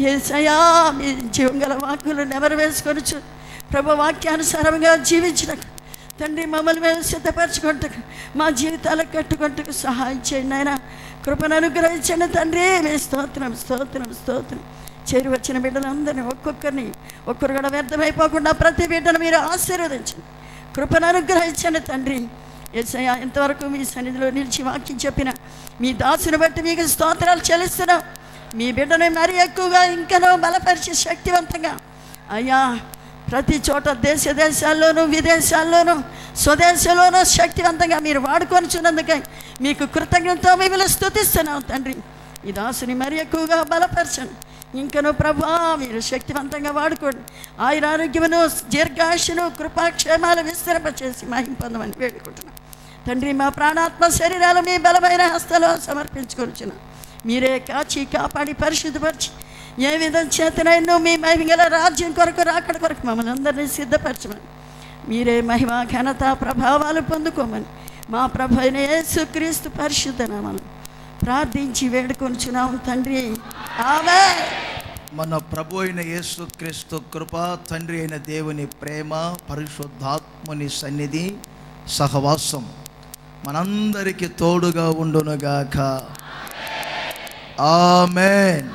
యేసయ్యా, మీ జీవం గల వాక్కులు నెమరు వేసుకొనొచ్చు ప్రభు వాక్యానుసారంగా జీవించడానికి తండ్రి మమ్మల్ని మేము సిద్ధపరచుకుంటకు, మా జీవితాలకు కట్టుకుంటకు సహాయం చేయండి ఆయన. కృపను అనుగ్రహించండి తండ్రి. మీ స్తోత్రం, స్తోత్రం, స్తోత్రం. చేరి వచ్చిన బిడ్డలందరినీ ఒక్కొక్కరిని ఒక్కరు కూడా వ్యర్థమైపోకుండా ప్రతి బిడ్డను మీరు ఆశీర్వదించండి, కృపను అనుగ్రహించండి తండ్రి. యేసయ్యా, ఇంతవరకు మీ సన్నిధిలో నిలిచి వాక్యం చెప్పిన మీ దాసుని బట్టి మీకు స్తోత్రాలు చెల్లిస్తున్నాం. మీ బిడ్డను మరీ ఎక్కువగా ఇంకనో బలపరిచి శక్తివంతంగా అయ్యా ప్రతి చోట దేశాల్లోనూ విదేశాల్లోనూ స్వదేశంలోనూ శక్తివంతంగా మీరు వాడుకొనిచున్నందుకై మీకు కృతజ్ఞతతో మిమ్మల్ని స్తుతిస్తున్నాం తండ్రి. ఈ దాసుని మరీ ఎక్కువగా బలపరచండి. ఇంకను ప్రభా మీరు శక్తివంతంగా వాడుకోండి. ఆయన ఆరోగ్యమును, దీర్ఘాయుషును, కృపాక్షేమాలు విస్తరింపచేసి మహిమ పొందమని వేడుకుంటున్నాం తండ్రి. మా ప్రాణాత్మ శరీరాలు మీ బలమైన హస్తలో సమర్పించుకొనిచున్న మీరే కాచి కాపాడి పరిశుద్ధపరిచి ఏ విధం చేతనైనా మీ మహిమగల రాజ్యం కొరకు రాకడ కొరకు మమ్మల్ని అందరినీ సిద్ధపరచమని మీరే మహిమ ఘనత ప్రభావాలు పొందుకోమని మా ప్రభు అయిన యేసుక్రీస్తు పరిశుద్ధ నామమున ప్రార్థించి వేడుకొనిచున్నాం తండ్రి. ఆమేన్. మన ప్రభు అయిన యేసుక్రీస్తు కృప, తండ్రి అయిన దేవుని ప్రేమ, పరిశుద్ధాత్ముని సన్నిధి, సహవాసం మనందరికీ తోడుగా ఉండునుగాక. ఆమేన్.